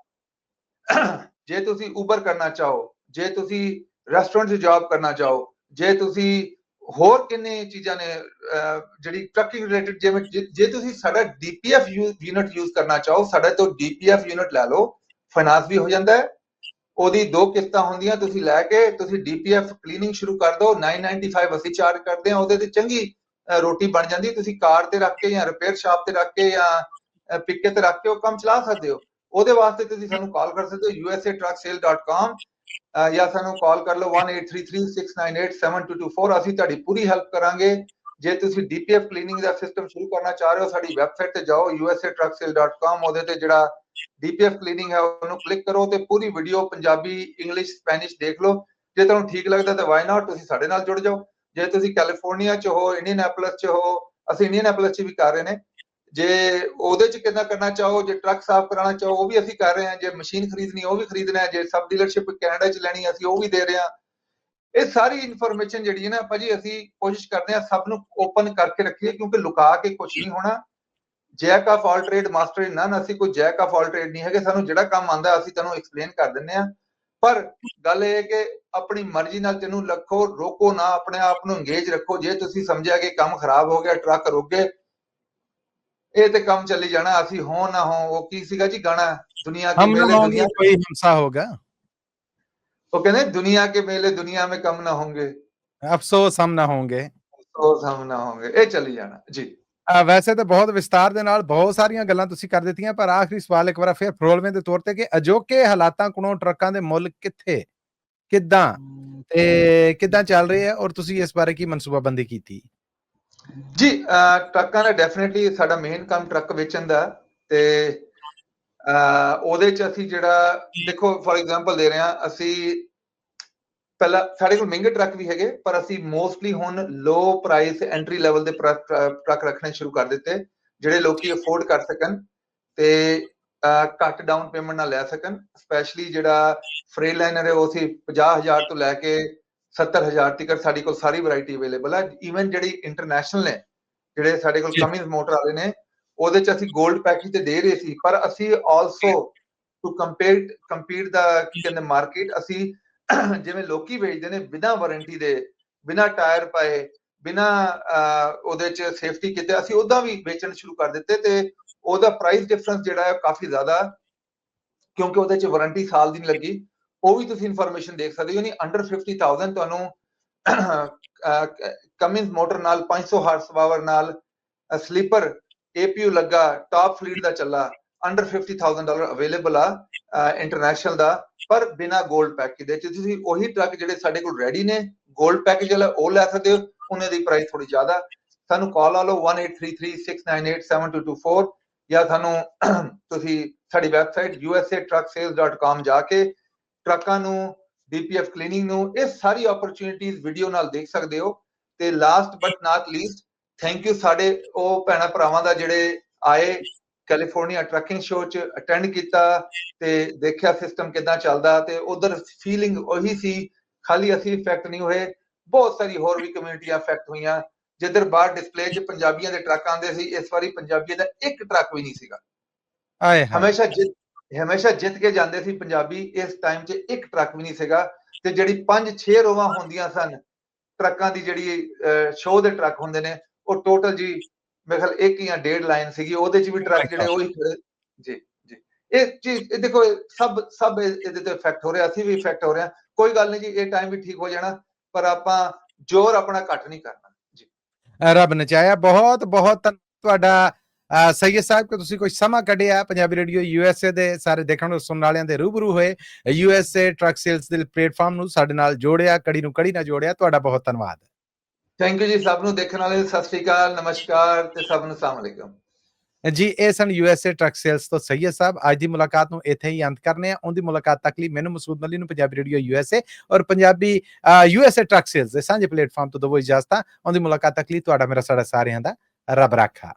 ਜੇ ਤੁਸੀਂ ਉਬਰ ਕਰਨਾ ਚਾਹੋ, ਜੇ ਤੁਸੀਂ ਰੈਸਟੋਰੈਂਟ 'ਚ ਜੌਬ ਕਰਨਾ ਚਾਹੋ, ਜੇ ਤੁਸੀਂ ਹੋਰ ਕਿੰਨੇ ਚੀਜ਼ਾਂ ਨੇ ਜਿਹੜੀ ਟਰੱਕਿੰਗ ਰਿਲੇਟਡ, ਜਿਵੇਂ ਜੇ ਤੁਸੀਂ ਸਾਡਾ ਡੀਪੀਐਫ ਯੂਨਿਟ ਯੂਜ਼ ਕਰਨਾ ਚਾਹੋ, ਸਾਡੇ ਤੋਂ ਡੀਪੀਐਫ ਯੂਨਿਟ ਲੈ ਲਓ, ਫਾਈਨਾਂਸ ਵੀ ਹੋ ਜਾਂਦਾ ਹੈ। ਉਹਦੀ 2 ਕਿਸ਼ਤਾਂ ਹੁੰਦੀਆਂ, ਤੁਸੀਂ ਲੈ ਕੇ ਤੁਸੀਂ ਡੀਪੀਐਫ ਕਲੀਨਿੰਗ ਸ਼ੁਰੂ ਕਰ ਦਿਓ। 995 ਅਸੀਂ ਚਾਰਜ ਕਰਦੇ ਹਾਂ, ਉਹਦੇ ਤੇ ਚੰਗੀ ਰੋਟੀ ਬਣ ਜਾਂਦੀ। ਤੁਸੀਂ ਕਾਰ ਤੇ ਰੱਖ ਕੇ ਜਾਂ ਰਿਪੇਅਰ ਸ਼ਾਪ ਤੇ ਰੱਖ ਕੇ ਜਾਂ ਪਿੱਕੇ ਤੇ ਰੱਖ ਕੇ ਉਹ ਕੰਮ ਚਲਾ ਸਕਦੇ ਹੋ। ਉਹਦੇ ਵਾਸਤੇ ਤੁਸੀਂ ਸਾਨੂੰ ਕਾਲ ਕਰ ਸਕਦੇ ਹੋ usatrucksale.com ਜਾਂ ਸਾਨੂੰ ਕਾਲ ਕਰ ਲਓ 183369872224। ਅਸੀਂ ਤੁਹਾਡੀ ਪੂਰੀ ਹੈਲਪ ਕਰਾਂਗੇ। ਜੇ ਤੁਸੀਂ ਡੀਪੀਐਫ ਕਲੀਨਿੰਗ ਦਾ ਸਿਸਟਮ ਸ਼ੁਰੂ ਕਰਨਾ ਚਾਹ ਰਹੇ ਹੋ, ਸਾਡੀ ਵੈਬਸਾਈਟ ਤੇ ਜਾਓ usatrucksale.com, ਉਹਦੇ ਤੇ ਜਿਹੜਾ ਡੀਪੀਐਫ ਕਲੀਨਿੰਗ ਹੈ ਉਹਨੂੰ ਕਲਿੱਕ ਕਰੋ ਤੇ ਪੂਰੀ ਵੀਡੀਓ ਪੰਜਾਬੀ, ਇੰਗਲਿਸ਼, ਸਪੈਨਿਸ਼ ਦੇਖ ਲਓ। ਜੇ ਤੁਹਾਨੂੰ ਠੀਕ ਲੱਗਦਾ ਤਾਂ ਵਾਈ ਨਾਟ, ਤੁਸੀਂ ਸਾਡੇ ਨਾਲ ਜੁੜ ਜਾਓ। ਜੇ ਤੁਸੀਂ ਕੈਲੀਫੋਰਨੀਆ 'ਚ ਹੋ, ਇੰਡੀਅਨੈਪੋਲਿਸ 'ਚ ਹੋ, ਅਸੀਂ ਇੰਡੀਅਨੈਪੋਲਿਸ 'ਚ ਵੀ ਕਰ ਰਹੇ ਨੇ। ਜੇ ਉਹਦੇ 'ਚ ਕਿੱਦਾਂ ਕਰਨਾ ਚਾਹੋ, ਜੇ ਟਰੱਕ ਸਾਫ਼ ਕਰਾਉਣਾ ਚਾਹੋ ਉਹ ਵੀ ਅਸੀਂ ਕਰ ਰਹੇ ਹਾਂ। ਜੇ ਮਸ਼ੀਨ ਖਰੀਦਣੀ ਉਹ ਵੀ ਖਰੀਦਣਾ ਹੈ। ਜੇ ਸਬ ਡੀਲਰਸ਼ਿਪ ਕੈਨੇਡਾ 'ਚ ਲੈਣੀ ਅਸੀਂ ਉਹ ਵੀ ਦੇ ਰਹੇ ਹਾਂ। ਇਹ ਸਾਰੀ ਇਨਫੋਰਮੇਸ਼ਨ ਜਿਹੜੀ ਹੈ ਨਾ ਭਾਜੀ, ਅਸੀਂ ਕੋਸ਼ਿਸ਼ ਕਰਦੇ ਹਾਂ ਸਭ ਨੂੰ ਓਪਨ ਕਰਕੇ ਰੱਖੀਏ, ਕਿਉਂਕਿ ਲੁਕਾ ਕੇ ਕੁਝ ਨਹੀਂ ਹੋਣਾ। Jack of all trade master in none, ਅਸੀਂ ਕੋਈ ਜੈਕ ਆਫ ਆਲ ਟ੍ਰੇਡ ਨਹੀਂ ਹੈਗੇ। ਸਾਨੂੰ ਜਿਹੜਾ ਕੰਮ ਆਉਂਦਾ ਅਸੀਂ ਤੁਹਾਨੂੰ ਐਕਸਪਲੇਨ ਕਰ ਦਿੰਦੇ ਹਾਂ। ਪਰ ਗੱਲ ਇਹ ਹੈ ਕਿ ਆਪਣੀ ਮਰਜ਼ੀ ਨਾਲ ਤੈਨੂੰ ਰੱਖੋ, ਰੋਕੋ ਨਾ, ਆਪਣੇ ਆਪ ਨੂੰ ਇੰਗੇਜ ਰੱਖੋ। ਜੇ ਤੁਸੀਂ ਸਮਝਿਆ ਕਿ ਕੰਮ ਖਰਾਬ ਹੋ ਗਿਆ, ਟਰੱਕ ਰੁਕ ਗਏ, ਇਹ ਤੇ ਕੰਮ ਚੱਲੀ ਜਾਣਾ। ਅਸੀਂ ਹੋ ਨਾ ਹੋ, ਉਹ ਕੀ ਸੀਗਾ ਜੀ ਗਾਣਾ, ਦੁਨੀਆ ਕੇ ਮੇਲੇ ਦੁਨੀਆ, कोई हिंसा होगा, ਉਹ ਕਹਿੰਦੇ ਦੁਨੀਆ ਕੇ ਮੇਲੇ ਦੁਨੀਆ में कम ना होंगे, अफसोस हम ना होंगे। ਅਫਸੋਸ ਹਮ ਨਾ ਹੋਂਗੇ, ਇਹ ਚੱਲੀ ਜਾਣਾ ਜੀ। ਵੈਸੇ ਤਾਂ ਬਹੁਤ ਵਿਸਤਾਰ ਦੇ ਨਾਲ ਬਹੁਤ ਸਾਰੀਆਂ ਗੱਲਾਂ ਤੁਸੀਂ ਕਰ ਦਿੱਤੀਆਂ, ਪਰ ਆਖਰੀ ਸਵਾਲ ਇੱਕ ਵਾਰ ਫਿਰ ਫਰੋਲਵੇਂ ਦੇ ਤੌਰ ਤੇ ਕਿ ਅਜੋਕੇ ਹਾਲਾਤਾਂ ਕੋਲੋਂ ਟਰੱਕਾਂ ਦੇ ਮੁੱਲ ਕਿੱਥੇ, ਕਿੱਦਾਂ ਤੇ ਕਿੱਦਾਂ ਚੱਲ ਰਹੇ ਆ, ਔਰ ਤੁਸੀਂ ਇਸ ਬਾਰੇ ਕੀ ਮਨਸੂਬਾਬੰਦੀ ਕੀਤੀ? ਜੀ ਟਰੱਕਾਂ ਦਾ ਡੈਫੀਨਿਟਲੀ ਸਾਡਾ ਮੇਨ ਕੰਮ ਟਰੱਕ ਵੇਚਣ ਦਾ, ਤੇ ਉਹਦੇ 'ਚ ਅਸੀਂ ਜਿਹੜਾ ਦੇਖੋ ਫॉर ਐਗਜ਼ਾਮਪਲ ਦੇ ਰਹੇ ਹਾਂ, ਅਸੀਂ ਪਹਿਲਾਂ ਸਾਡੇ ਕੋਲ ਮਹਿੰਗੇ ਟਰੱਕ ਵੀ ਹੈਗੇ, ਪਰ ਅਸੀਂ ਮੋਸਟਲੀ ਹੁਣ ਲੋ ਪ੍ਰਾਈਸ ਐਂਟਰੀ ਲੈਵਲ ਦੇ ਟਰੱਕ ਰੱਖਣੇ ਸ਼ੁਰੂ ਕਰ ਦਿੱਤੇ, ਜਿਹੜੇ ਲੋਕੀ ਅਫੋਰਡ ਕਰ ਸਕਣ ਤੇ ਘੱਟ ਡਾਊਨ ਪੇਮੈਂਟ ਨਾਲ ਲੈ ਸਕਣ। ਸਪੈਸ਼ਲੀ ਜਿਹੜਾ ਫ੍ਰੇਲਾਈਨਰ ਹੈ ਉਹ ਅਸੀਂ 50,000 ਤੋਂ ਲੈ ਕੇ 70,000 ਤੱਕ ਸਾਡੀ ਕੋਲ ਸਾਰੀ ਵੈਰਾਈਟੀ ਅਵੇਲੇਬਲ ਹੈ। ਈਵਨ ਜਿਹੜੀ ਇੰਟਰਨੈਸ਼ਨਲ ਨੇ, ਜਿਹੜੇ ਸਾਡੇ ਕੋਲ ਕਮਿੰਸ ਮੋਟਰ ਵਾਲੇ ਨੇ, ਉਹਦੇ 'ਚ ਅਸੀਂ 골ਡ ਪੈਕੇਜ ਤੇ ਦੇ ਰਹੇ ਸੀ, ਪਰ ਅਸੀਂ ਆਲਸੋ ਟੂ ਕੰਪੀਟ ਦਾ ਕੀ ਕਹਿੰਦੇ ਮਾਰਕੀਟ, ਅਸੀਂ ਜਿਵੇਂ ਲੋਕੀ ਵੇਚਦੇ ਨੇ ਬਿਨਾਂ ਵਾਰੰਟੀ ਦੇ, ਬਿਨਾਂ ਟਾਇਰ ਪਾਏ, ਬਿਨਾਂ ਉਹਦੇ 'ਚ ਸੇਫਟੀ ਕੀਤੇ, ਅਸੀਂ ਉਹਦਾ ਵੀ ਵੇਚਣ ਸ਼ੁਰੂ ਕਰ ਦਿੱਤੇ। ਤੇ ਉਹਦਾ ਪ੍ਰਾਈਸ ਡਿਫਰੈਂਸ ਜਿਹੜਾ ਹੈ ਕਾਫੀ ਜ਼ਿਆਦਾ, ਕਿਉਂਕਿ ਉਹਦੇ 'ਚ ਵਾਰੰਟੀ ਸਾਲ ਦੀ ਨਹੀਂ ਲੱਗੀ। ਉਹ ਵੀ ਤੁਸੀਂ ਇਨਫੋਰਮੇਸ਼ਨ ਦੇਖ ਸਕਦੇ ਹੋ। ਨਹੀਂ ਅੰਡਰ 50,000 ਤੁਹਾਨੂੰ ਕਮਿੰਸ ਮੋਟਰ ਨਾਲ 500 ਹਾਰਸ ਪਾਵਰ ਨਾਲ ਸਲੀਪਰ APU ਲੱਗਾ ਟਾਪ ਫਲੀਟ ਦਾ ਚੱਲਾ ਅੰਡਰ $50,000 ਅਵੇਲੇਬਲ ਆ ਇੰਟਰਨੈਸ਼ਨਲ ਦਾ, ਪਰ ਬਿਨਾ 골ਡ ਪੈਕੇਜ ਦੇ। ਤੁਸੀਂ ਉਹੀ ਟਰੱਕ ਜਿਹੜੇ ਸਾਡੇ ਕੋਲ ਰੈਡੀ ਨੇ 골ਡ ਪੈਕੇਜ ਵਾਲਾ ਉਹ ਲੈ ਸਕਦੇ ਹੋ, ਉਹਨਾਂ ਦੀ ਪ੍ਰਾਈਸ ਥੋੜੀ ਜ਼ਿਆਦਾ। ਸਾਨੂੰ ਕਾਲ ਲਾ ਲਓ 183369872224 ਜਾਂ ਸਾਨੂੰ ਤੁਸੀਂ ਸਾਡੀ ਵੈਬਸਾਈਟ usatrucksales.com ਜਾ ਕੇ ਟਰੱਕਾਂ ਨੂੰ, DPF ਕਲੀਨਿੰਗ ਨੂੰ, ਇਹ ਸਾਰੀ ਓਪਰਚੁਨਿਟੀਜ਼ ਵੀਡੀਓ ਨਾਲ ਦੇਖ ਸਕਦੇ ਹੋ। ਤੇ last but not least, thank you ਸਾਡੇ ਉਹ ਭੈਣਾਂ ਭਰਾਵਾਂ ਦਾ ਜਿਹੜੇ ਆਏ ਕੈਲੀਫੋਰਨੀਆ ਟਰੱਕਿੰਗ ਸ਼ੋਅ 'ਚ ਅਟੈਂਡ ਕੀਤਾ ਤੇ ਦੇਖਿਆ ਸਿਸਟਮ ਕਿੱਦਾਂ ਚੱਲਦਾ, ਤੇ ਉਧਰ ਫੀਲਿੰਗ ਉਹੀ ਸੀ, ਖਾਲੀ ਅਸੀਂ ਇਫੈਕਟ ਨਹੀਂ ਹੋਏ, ਬਹੁਤ ਸਾਰੀ ਹੋਰ ਵੀ ਕਮਿਊਨਿਟੀਆਂ ਇਫੈਕਟ ਹੋਈਆਂ। ਜਿੱਧਰ ਬਾਹਰ ਡਿਸਪਲੇ 'ਚ ਪੰਜਾਬੀਆਂ ਦੇ ਟਰੱਕ ਆਉਂਦੇ ਸੀ, ਇਸ ਵਾਰੀ ਪੰਜਾਬੀਆਂ ਦਾ ਇੱਕ ਟਰੱਕ ਵੀ ਨਹੀਂ ਸੀਗਾ। ਹਮੇਸ਼ਾ ਜਿੱਤ ਕੇ ਜਾਂਦੇ ਸੀ ਪੰਜਾਬੀ, ਇਸ ਟਾਈਮ 'ਚ ਇੱਕ ਟਰੱਕ ਵੀ ਨਹੀਂ ਸੀਗਾ। ਤੇ ਜਿਹੜੀ 5-6 ਰੋਵਾਂ ਹੁੰਦੀਆਂ ਸਨ ਟਰੱਕਾਂ ਦੀ, ਜਿਹੜੀ ਸ਼ੋਅ ਦੇ ਟਰੱਕ ਹੁੰਦੇ ਨੇ, ਉਹ ਟੋਟਲ ਜੀ ਮੇਰੇ ਖਿਆਲ 1 ਜਾਂ 1.5 ਲਾਈਨ ਸੀਗੀ, ਉਹਦੇ 'ਚ ਵੀ ਟਰੱਕ ਜਿਹੜੇ ਉਹੀ ਖੜੇ। ਜੀ ਜੀ, ਇਹ ਚੀਜ਼ ਇਹ ਦੇਖੋ, ਸਭ ਇਹਦੇ ਤੇ ਇਫੈਕਟ ਹੋ ਰਿਹਾ, ਅਸੀਂ ਵੀ ਇਫੈਕਟ ਹੋ ਰਿਹਾ। ਕੋਈ ਗੱਲ ਨਹੀਂ ਜੀ, ਇਹ ਟਾਈਮ ਵੀ ਠੀਕ ਹੋ ਜਾਣਾ, ਪਰ ਆਪਾਂ ਜ਼ੋਰ ਆਪਣਾ ਘੱਟ ਨਹੀਂ ਕਰਨਾ ਜੀ। ਰੱਬ ਨੇ ਚਾਹਿਆ। ਬਹੁਤ ਬਹੁਤ ਤੁਹਾਡਾ ਸੈਯਦ ਸਾਹਿਬ ਕਿ ਤੁਸੀਂ ਕੋਈ ਸਮਾਂ ਕੱਢਿਆ ਪੰਜਾਬੀ ਰੇਡੀਓ USA ਦੇ ਸਾਰੇ ਦੇਖਣ ਸੁਣਨ ਵਾਲਿਆਂ ਦੇ ਰੂਬਰੂ ਹੋਏ, USA ਟਰੱਕ ਸੇਲਸ ਦੇ ਪਲੇਟਫਾਰਮ ਨੂੰ ਸਾਡੇ ਨਾਲ ਜੋੜਿਆ, ਕੜੀ ਨੂੰ ਕੜੀ ਨਾਲ ਜੋੜਿਆ। ਤੁਹਾਡਾ ਬਹੁਤ ਧੰਨਵਾਦ। ਥੈਂਕ ਯੂ ਜੀ। ਸਭ ਨੂੰ ਦੇਖਣ ਵਾਲੇ ਸਤਿ ਸ੍ਰੀ ਅਕਾਲ, ਨਮਸਕਾਰ ਤੇ ਸਭ ਨੂੰ ਸਲਾਮ ਅਲੈਕੁਮ ਜੀ। ਇਹ ਸਨ USA ਟਰੱਕ ਸੇਲਸ ਤੋਂ ਸੈਯਦ ਸਾਹਿਬ। ਅੱਜ ਦੀ ਮੁਲਾਕਾਤ ਨੂੰ ਇੱਥੇ ਹੀ ਅੰਤ ਕਰਨੇ ਆ। ਉਹਦੀ ਮੁਲਾਕਾਤ ਤੱਕ ਲਈ ਮੈਨੂੰ ਮਸੂਦ ਮੱਲੀ ਨੂੰ ਪੰਜਾਬੀ ਰੇਡੀਓ USA ਔਰ ਪੰਜਾਬੀ USA ਟਰੱਕ ਸੇਲਸ ਦੇ ਸਾਂਝੇ ਪਲੇਟਫਾਰਮ ਤੋਂ ਦਵੋ ਇਜਾਜ਼ਤਾਂ। ਉਹਦੀ ਮੁਲਾਕਾਤ ਤੱਕ ਲਈ ਤੁਹਾਡਾ ਮੇਰਾ ਸਾਰਿਆਂ ਦਾ ਰੱਬ ਰਾਖਾ।